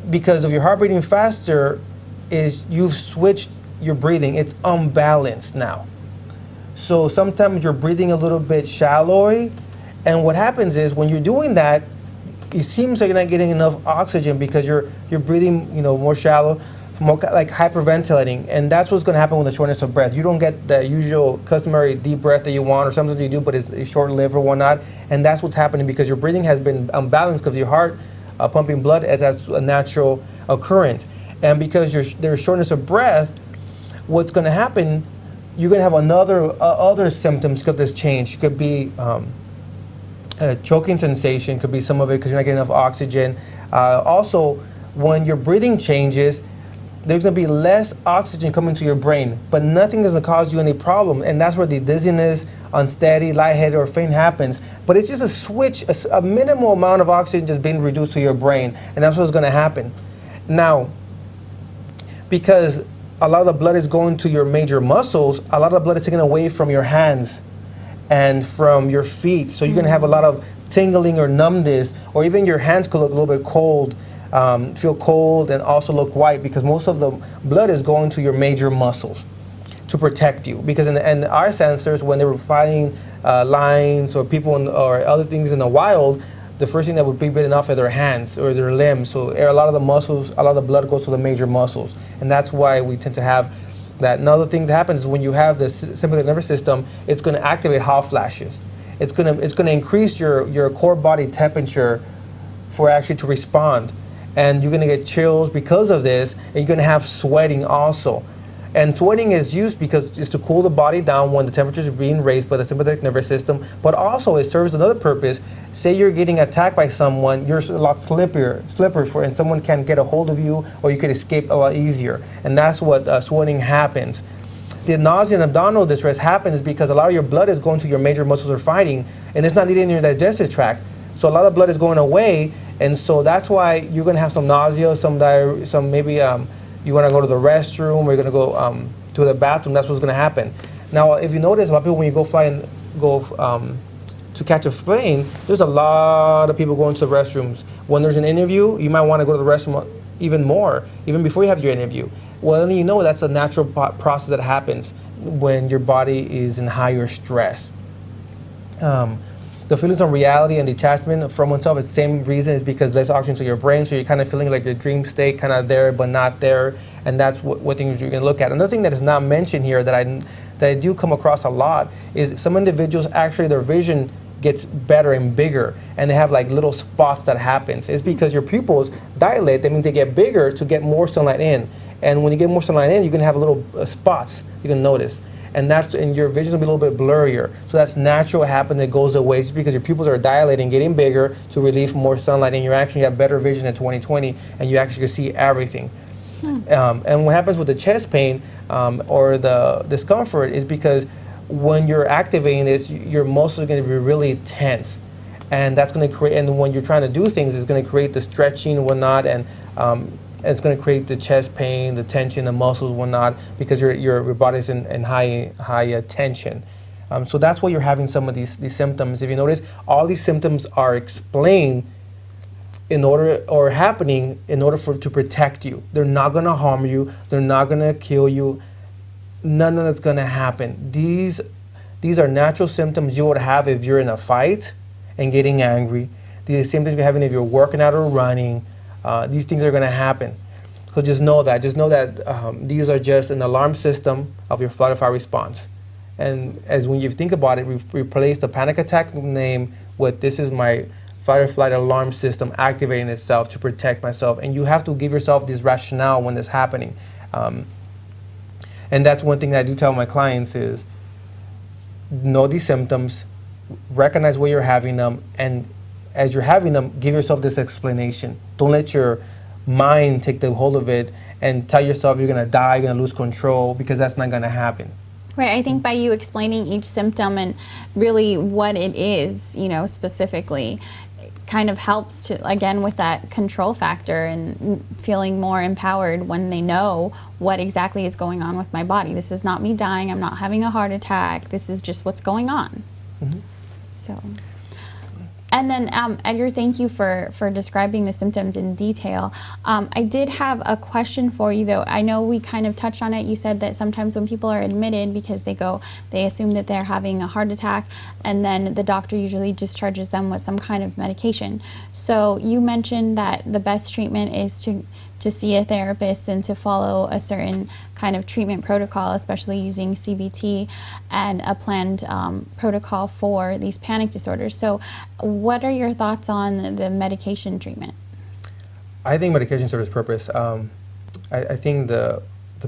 because of your heart beating faster is you've switched your breathing. It's unbalanced now. So sometimes you're breathing a little bit shallow, and what happens is when you're doing that, it seems like you're not getting enough oxygen because you're breathing, more shallow, more like hyperventilating, and that's what's going to happen with the shortness of breath. You don't get the usual customary deep breath that you want, or sometimes you do, but it's short-lived or whatnot, and that's what's happening because your breathing has been unbalanced because your heart pumping blood, that's a natural occurrence, and because there's shortness of breath, what's going to happen? You're going to have other symptoms of this change. Could be a choking sensation, could be some of it because you're not getting enough oxygen. Also, when your breathing changes, there's going to be less oxygen coming to your brain, but nothing is going to cause you any problem, and that's where the dizziness, unsteady, lightheaded, or faint happens. But it's just a switch, a minimal amount of oxygen just being reduced to your brain, and that's what's going to happen. Now, because a lot of the blood is going to your major muscles, a lot of the blood is taken away from your hands and from your feet. So you're going to have a lot of tingling or numbness, or even your hands could look a little bit cold, feel cold, and also look white because most of the blood is going to your major muscles to protect you. Because in our sensors, when they were finding lions or people or other things in the wild, the first thing that would be bitten off are their hands or their limbs. So a lot of the muscles, a lot of the blood goes to the major muscles. And that's why we tend to have that. Another thing that happens is when you have the sympathetic nervous system, it's going to activate hot flashes. It's going to increase your core body temperature for actually to respond. And you're going to get chills because of this, and you're going to have sweating also. And sweating is used because it's to cool the body down when the temperature is being raised by the sympathetic nervous system, but also it serves another purpose. Say you're getting attacked by someone, you're a lot slippery and someone can get a hold of you, or you could escape a lot easier. And that's what sweating happens. The nausea and abdominal distress happens because a lot of your blood is going to your major muscles are fighting, and it's not needed in your digestive tract. So a lot of blood is going away, and so that's why you're going to have some nausea, some diarrhea, some maybe you want to go to the restroom, or you're going to go to the bathroom. That's what's going to happen. Now, if you notice, a lot of people, when you go to catch a plane, there's a lot of people going to the restrooms. When there's an interview, you might want to go to the restroom even more, even before you have your interview. Well, then you know that's a natural process that happens when your body is in higher stress. The feelings of reality and detachment from oneself is the same reason, is because less oxygen to your brain, so you're kind of feeling like your dream state, kind of there but not there, and that's what things you're going to look at. Another thing that is not mentioned here that I do come across a lot is some individuals, actually their vision gets better and bigger, and they have like little spots that happens. It's because your pupils dilate. That means they get bigger to get more sunlight in, and when you get more sunlight in, you're going to have little spots you can notice. And your vision will be a little bit blurrier. So that's natural. It happens. It goes away. It's because your pupils are dilating, getting bigger to relieve more sunlight, and you actually have better vision in 20/20, and you actually can see everything. And what happens with the chest pain or the discomfort is because when you're activating this, your muscles are going to be really tense, and that's going to create. And when you're trying to do things, it's going to create the stretching and whatnot, and it's going to create the chest pain, the tension, the muscles, whatnot, because your body's in high tension. So that's why you're having some of these symptoms. If you notice, all these symptoms are explained in order to protect you. They're not going to harm you. They're not going to kill you. None of that's going to happen. These are natural symptoms you would have if you're in a fight and getting angry. These are symptoms you're having if you're working out or running. These things are going to happen. So just know that. These are just an alarm system of your flight or fight response. And when you think about it, replace the panic attack name with, this is my fight or flight alarm system activating itself to protect myself. And you have to give yourself this rationale when it's happening. And that's one thing that I do tell my clients is, know these symptoms, recognize where you're having them, and as you're having them, give yourself this explanation. Don't let your mind take the hold of it and tell yourself you're going to die, you're going to lose control, because that's not going to happen. Right. I think by you explaining each symptom and really what it is, specifically, it kind of helps to, again, with that control factor and feeling more empowered when they know what exactly is going on with my body. This is not me dying. I'm not having a heart attack. This is just what's going on. Mm-hmm. So. And then, Edgar, thank you for describing the symptoms in detail. I did have a question for you, though. I know we kind of touched on it. You said that sometimes when people are admitted, because they assume that they're having a heart attack, and then the doctor usually discharges them with some kind of medication. So you mentioned that the best treatment is to see a therapist and to follow a certain kind of treatment protocol, especially using CBT and a planned protocol for these panic disorders. So what are your thoughts on the medication treatment? I think medication serves its purpose. I think the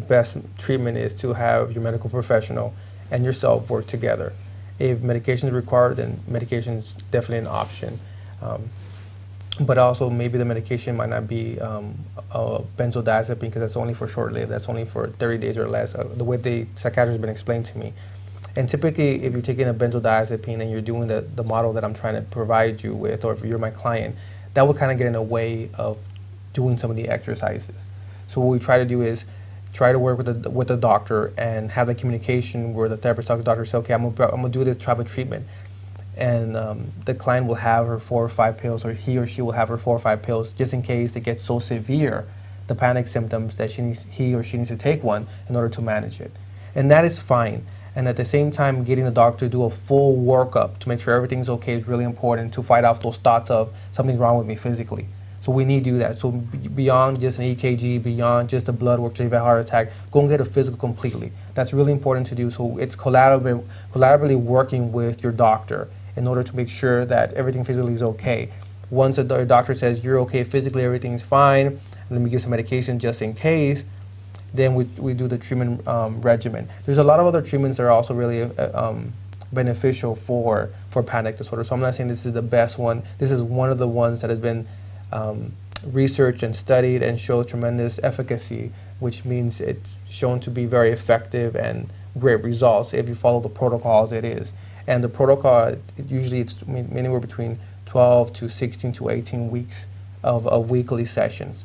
best treatment is to have your medical professional and yourself work together. If medication is required, then medication is definitely an option. But also maybe the medication might not be a benzodiazepine, because that's only for short-lived. That's only for 30 days or less, the way the psychiatrist has been explained to me. And typically, if you're taking a benzodiazepine and you're doing the model that I'm trying to provide you with, or if you're my client, that would kind of get in the way of doing some of the exercises. So what we try to do is try to work with the doctor and have the communication where the therapist talks to the doctor, say, okay, I'm gonna do this type of treatment. And the client will have her 4 or 5 pills, or he or she will have her 4 or 5 pills, just in case it gets so severe, the panic symptoms, that he or she needs to take one in order to manage it. And that is fine. And at the same time, getting the doctor to do a full workup to make sure everything's okay is really important, to fight off those thoughts of something's wrong with me physically. So we need to do that. So beyond just an EKG, beyond just a blood work to have a heart attack, go and get a physical completely. That's really important to do. So it's collaboratively working with your doctor in order to make sure that everything physically is okay. Once the doctor says you're okay physically, everything's fine, let me give some medication just in case, then we do the treatment regimen. There's a lot of other treatments that are also really beneficial for panic disorder. So I'm not saying this is the best one. This is one of the ones that has been researched and studied and shows tremendous efficacy, which means it's shown to be very effective and great results if you follow the protocols it is. And the protocol, usually it's anywhere between 12 to 16 to 18 weeks of weekly sessions.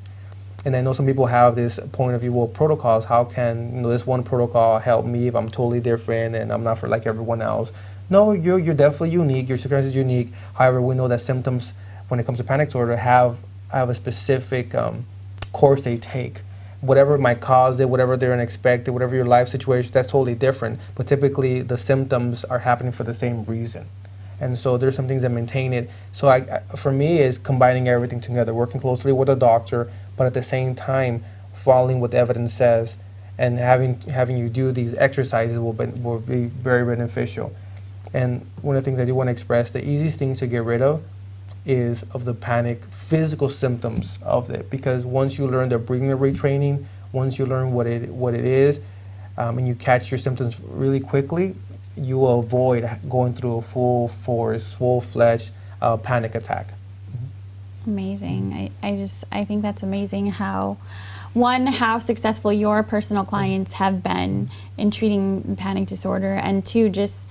And I know some people have this point of view, well, protocols, how can this one protocol help me if I'm totally different and I'm not like everyone else? No, you're definitely unique, your circumstance is unique. However, we know that symptoms, when it comes to panic disorder, have a specific course they take. Whatever might cause it, whatever they're unexpected, whatever your life situation, that's totally different. But typically, the symptoms are happening for the same reason. And so there's some things that maintain it. So for me, is combining everything together, working closely with a doctor, but at the same time, following what the evidence says, and having you do these exercises will be very beneficial. And one of the things I do want to express, the easiest things to get rid of is of the panic physical symptoms of it, because once you learn the breathing retraining, once you learn what it is, and you catch your symptoms really quickly, you will avoid going through a full-fledged panic attack. Amazing. I think that's amazing how successful your personal clients have been in treating panic disorder, and two, just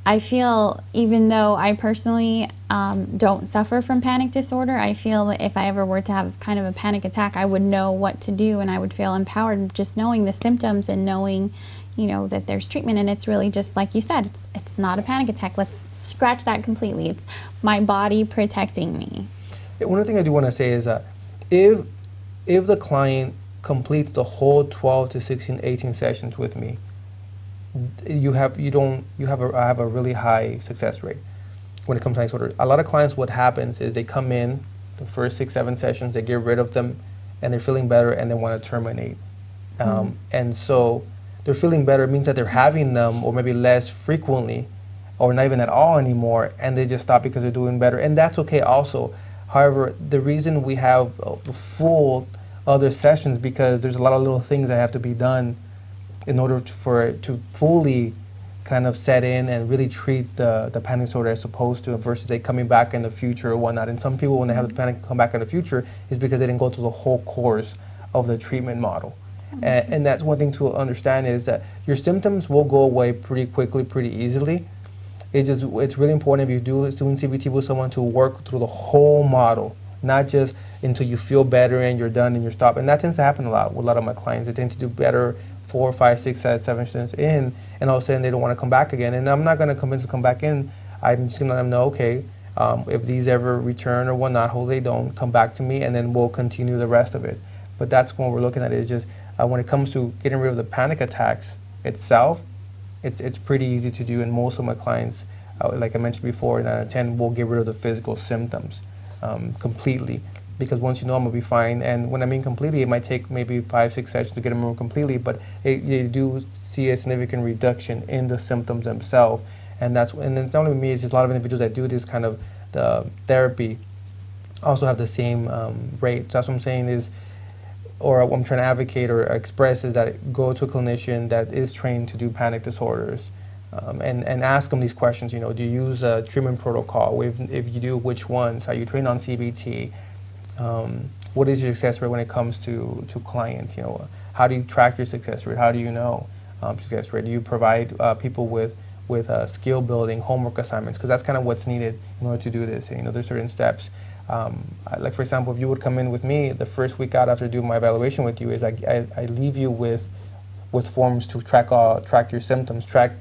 I feel, even though I personally don't suffer from panic disorder, I feel that if I ever were to have kind of a panic attack, I would know what to do, and I would feel empowered just knowing the symptoms and knowing, that there's treatment. And it's really just like you said, it's not a panic attack. Let's scratch that completely. It's my body protecting me. One thing I do want to say is that if the client completes the whole 12 to 16, 18 sessions with me, I have a really high success rate when it comes to panic disorder. A lot of clients, what happens is they come in the first 6, 7 sessions, they get rid of them, and they're feeling better, and they want to terminate. And so they're feeling better means that they're having them, or maybe less frequently, or not even at all anymore, and they just stop because they're doing better, and that's okay also. However, the reason we have full other sessions because there's a lot of little things that have to be done in order for it to fully kind of set in and really treat the panic disorder as supposed to, versus they coming back in the future or whatnot. And some people, when they have the panic come back in the future, is because they didn't go through the whole course of the treatment model. And that's one thing to understand, is that your symptoms will go away pretty quickly, pretty easily. It's really important, if you do doing CBT with someone, to work through the whole model, not just until you feel better and you're done and you're stopped. And that tends to happen a lot with a lot of my clients. They tend to do better 4, 5, 6, 7 sessions in, and all of a sudden they don't want to come back again. And I'm not going to convince them to come back in. I'm just going to let them know, okay, if these ever return or whatnot, hopefully they don't, come back to me, and then we'll continue the rest of it. But that's what we're looking at, is just when it comes to getting rid of the panic attacks itself, it's pretty easy to do. And most of my clients, like I mentioned before, 9 out of 10 will get rid of the physical symptoms completely. Because once you know I'm going to be fine, and when I mean completely, it might take maybe 5, 6 sessions to get them removed completely, but you do see a significant reduction in the symptoms themselves. And it's not only me, it's just a lot of individuals that do this kind of the therapy also have the same rate. So that's what I'm saying is, or what I'm trying to advocate or express, is that go to a clinician that is trained to do panic disorders, and ask them these questions. Do you use a treatment protocol? If you do, which ones? Are you trained on CBT? What is your success rate when it comes to clients? How do you track your success rate? How do you know success rate? Do you provide people with skill building, homework assignments? Because that's kind of what's needed in order to do this. There's certain steps. Like, for example, if you would come in with me, the first week out after doing my evaluation with you, is I leave you with forms to track your symptoms, track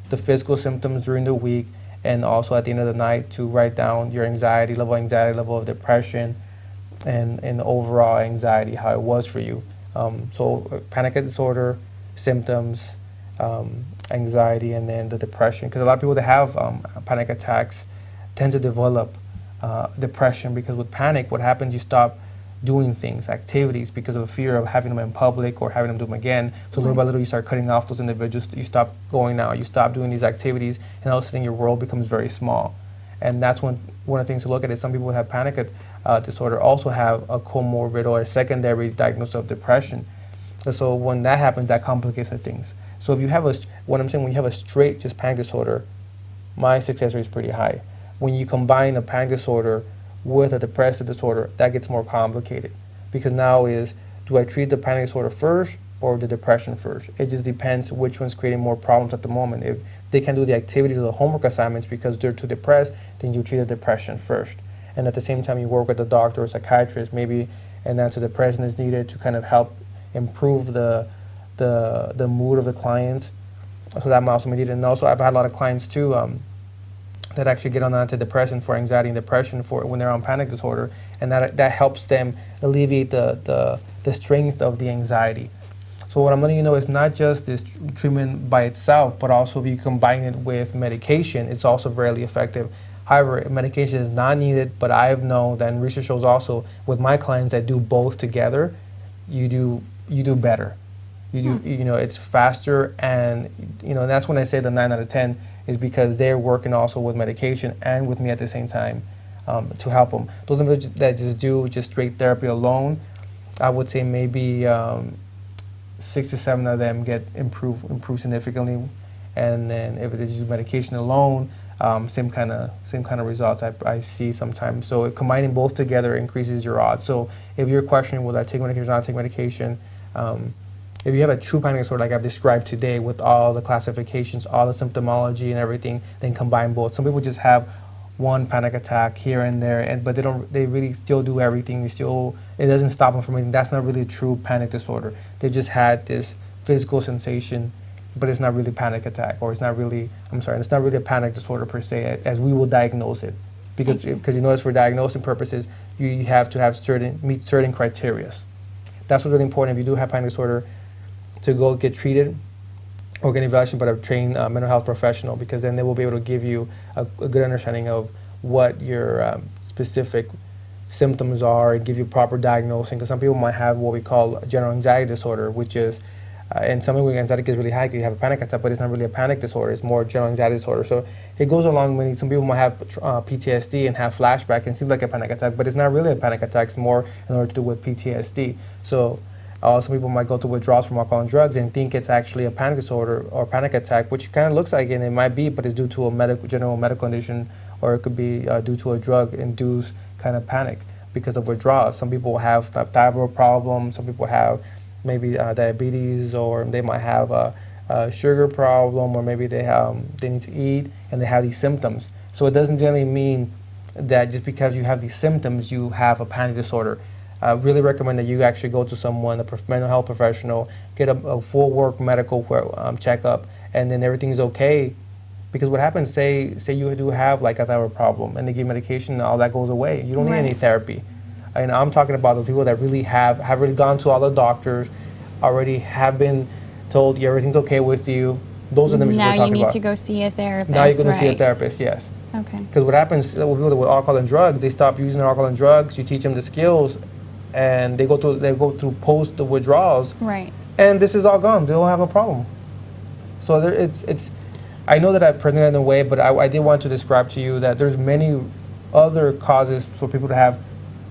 the physical symptoms during the week, and also at the end of the night to write down your anxiety level of depression, and the overall anxiety, how it was for you. So panic disorder, symptoms, anxiety, and then the depression. Because a lot of people that have panic attacks tend to develop depression, because with panic, what happens, you stop doing things, activities, because of a fear of having them in public or having them do them again. So little by little, you start cutting off those individuals. You stop going out, you stop doing these activities, and all of a sudden your world becomes very small. And that's one of the things to look at, is some people who have panic disorder also have a comorbid or a secondary diagnosis of depression. So when that happens, that complicates things. So if you have when you have a straight just panic disorder, my success rate is pretty high. When you combine a panic disorder with a depressive disorder, that gets more complicated, because now do I treat the panic disorder first or the depression first? It just depends which one's creating more problems at the moment. If they can do the activities or the homework assignments because they're too depressed, then you treat the depression first. And at the same time, you work with a doctor or psychiatrist, maybe an antidepressant is needed to kind of help improve the mood of the client. So that might also be needed. And also, I've had a lot of clients too that actually get on antidepressant for anxiety and depression for when they're on panic disorder, and that helps them alleviate the strength of the anxiety. So what I'm letting you know is not just this treatment by itself, but also if you combine it with medication, it's also very effective. However, medication is not needed, but I've known that, and research shows also with my clients that do both together, you do better. It's faster, and that's when I say the 9 out of 10 is because they're working also with medication and with me at the same time to help them. Those individuals that just do straight therapy alone, I would say maybe 6 to 7 of them get improve significantly, and then if they use medication alone, same kind of results I see sometimes. So combining both together increases your odds. So if you're questioning, will I take medication or not take medication, if you have a true panic disorder like I've described today with all the classifications, all the symptomology and everything, then combine both. Some people just have one panic attack here and there, but they really still do everything. It doesn't stop them from anything. That's not really a true panic disorder. They just had this physical sensation, but it's not really panic attack, or it's not really a panic disorder per se, as we will diagnose it. because you notice for diagnosing purposes, you have to have meet certain criteria. That's what's really important if you do have panic disorder, to go get treated or get an evaluation by a trained mental health professional, because then they will be able to give you a good understanding of what your specific symptoms are and give you proper diagnosing. Because some people might have what we call general anxiety disorder, which is, and some people anxiety gets really high, you have a panic attack, but it's not really a panic disorder, it's more general anxiety disorder. So it goes along with, some people might have PTSD and have flashback and seems like a panic attack, but it's not really a panic attack, it's more in order to do with PTSD. So some people might go through withdrawals from alcohol and drugs and think it's actually a panic disorder or panic attack, which kind of looks like it, and it might be, but it's due to a general medical condition, or it could be due to a drug-induced kind of panic because of withdrawals. Some people have thyroid problems, some people have maybe diabetes, or they might have a sugar problem, or maybe they need to eat and they have these symptoms. So it doesn't generally mean that just because you have these symptoms, you have a panic disorder. I really recommend that you actually go to someone, a mental health professional, get a full work medical checkup, and then everything's okay. Because what happens, say you do have like a thyroid problem, and they give medication, and all that goes away. You don't need any therapy. And I'm talking about the people that really have really gone to all the doctors, already have been told everything's okay with you. Those are the issues we're talking about. Now you need to go see a therapist. Now you're going to see a therapist, yes. Okay. Because what happens with people with alcohol and drugs, they stop using alcohol and drugs. You teach them the skills, and they go through post the withdrawals. Right. And this is all gone. They don't have a problem. So it's. I know that I presented it in a way, but I did want to describe to you that there's many other causes for people to have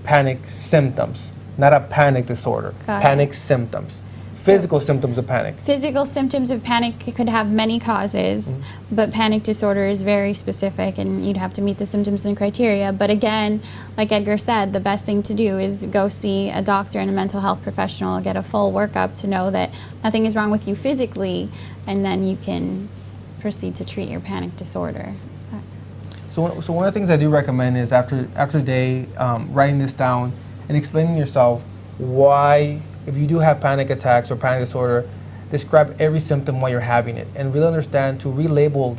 panic symptoms, not a panic disorder. Panic symptoms. Physical symptoms of panic. Physical symptoms of panic could have many causes, but panic disorder is very specific, and you'd have to meet the symptoms and criteria. But again, like Edgar said, the best thing to do is go see a doctor and a mental health professional, get a full workup to know that nothing is wrong with you physically, and then you can proceed to treat your panic disorder. So one of the things I do recommend is after the day, writing this down and explaining yourself why, if you do have panic attacks or panic disorder, describe every symptom while you're having it, and really understand to relabel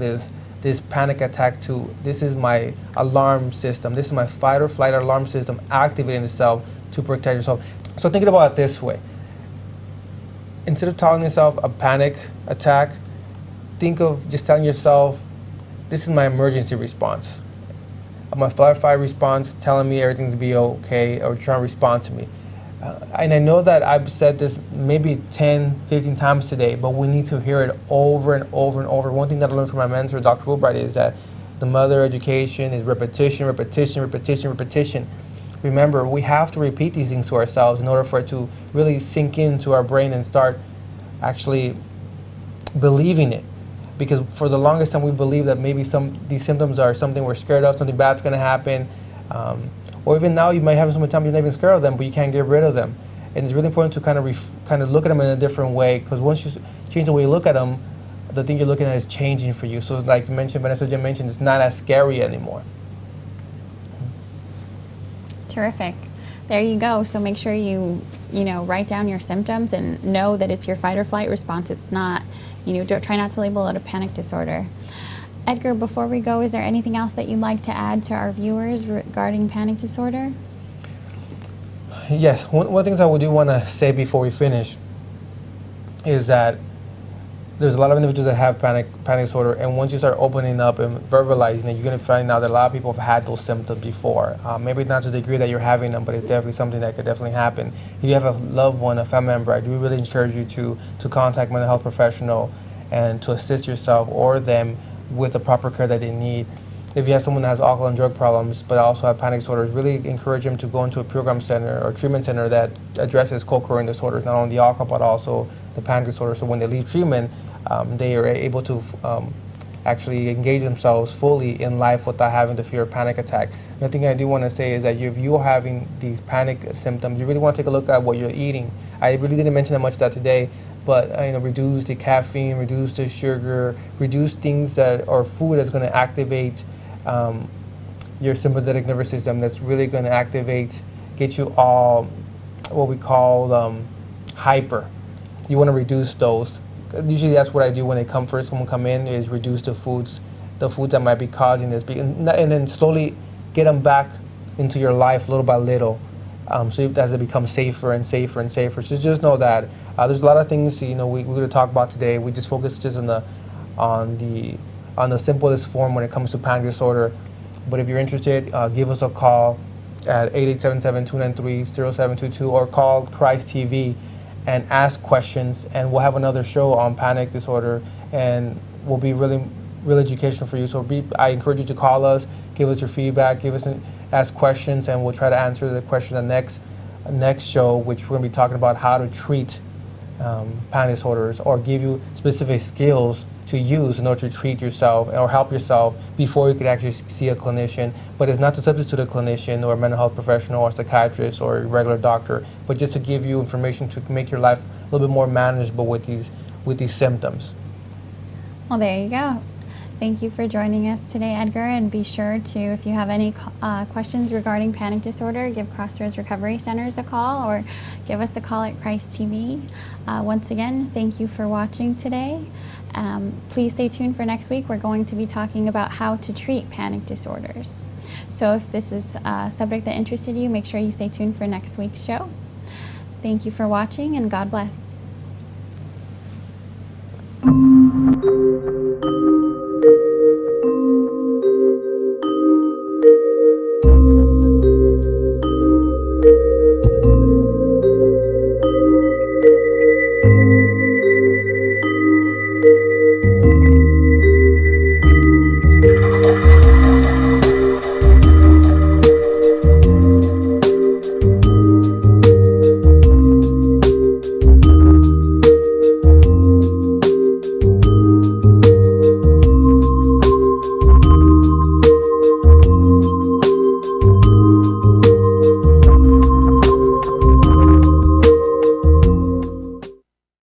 this panic attack to, this is my alarm system, this is my fight or flight alarm system activating itself to protect yourself. So think about it this way. Instead of telling yourself a panic attack, think of just telling yourself, this is my emergency response. My fight response telling me everything's going to be okay, or trying to respond to me. And I know that I've said this maybe 10, 15 times today, but we need to hear it over and over and over. One thing that I learned from my mentor, Dr. Wilbright, is that the mother education is repetition, repetition, repetition, repetition. Remember, we have to repeat these things to ourselves in order for it to really sink into our brain and start actually believing it. Because for the longest time we believe that maybe these symptoms are something we're scared of, something bad's going to happen. Or even now you might have some time you're not even scared of them, but you can't get rid of them. And it's really important to kind of look at them in a different way, because once you change the way you look at them, the thing you're looking at is changing for you. So like you mentioned, Vanessa Jim mentioned, it's not as scary anymore. Terrific. There you go. So make sure you write down your symptoms and know that it's your fight or flight response. It's not, don't try not to label it a panic disorder. Edgar, before we go, is there anything else that you'd like to add to our viewers regarding panic disorder? Yes. One of the things I do want to say before we finish is that there's a lot of individuals that have panic disorder, and once you start opening up and verbalizing it, you're going to find out that a lot of people have had those symptoms before. Maybe not to the degree that you're having them, but it's definitely something that could definitely happen. If you have a loved one, a family member, I do really encourage you to contact a mental health professional and to assist yourself or them with the proper care that they need. If you have someone that has alcohol and drug problems but also have panic disorders, really encourage them to go into a program center or treatment center that addresses co-occurring disorders, not only the alcohol but also the panic disorder. So when they leave treatment, they are able to actually engage themselves fully in life without having to fear a panic attack. Another thing I do want to say is that if you're having these panic symptoms, you really want to take a look at what you're eating. I really didn't mention that much of that today, but reduce the caffeine, reduce the sugar, reduce things or food that's going to activate your sympathetic nervous system, that's really going to get you all what we call hyper. You want to reduce those. Usually that's what I do when someone come in, is reduce the foods that might be causing this. And then slowly get them back into your life little by little, so as it becomes safer and safer and safer. So just know that there's a lot of things we're going to talk about today. We just focus just on the simplest form when it comes to panic disorder. But if you're interested, give us a call at 8877-293-0722 or call Christ TV and ask questions, and we'll have another show on panic disorder, and will be really educational for you. So I encourage you to call us, give us your feedback, ask questions, and we'll try to answer the question on next show, which we're going to be talking about how to treat panic disorders, or give you specific skills to use in order to treat yourself or help yourself before you could actually see a clinician. But it's not to substitute a clinician or a mental health professional or a psychiatrist or a regular doctor, but just to give you information to make your life a little bit more manageable with these symptoms. Well, there you go. Thank you for joining us today, Edgar, and be sure to, if you have any questions regarding panic disorder, give Crossroads Recovery Centers a call or give us a call at Christ TV. Once again, thank you for watching today. Please stay tuned for next week. We're going to be talking about how to treat panic disorders. So if this is a subject that interested you, make sure you stay tuned for next week's show. Thank you for watching, and God bless.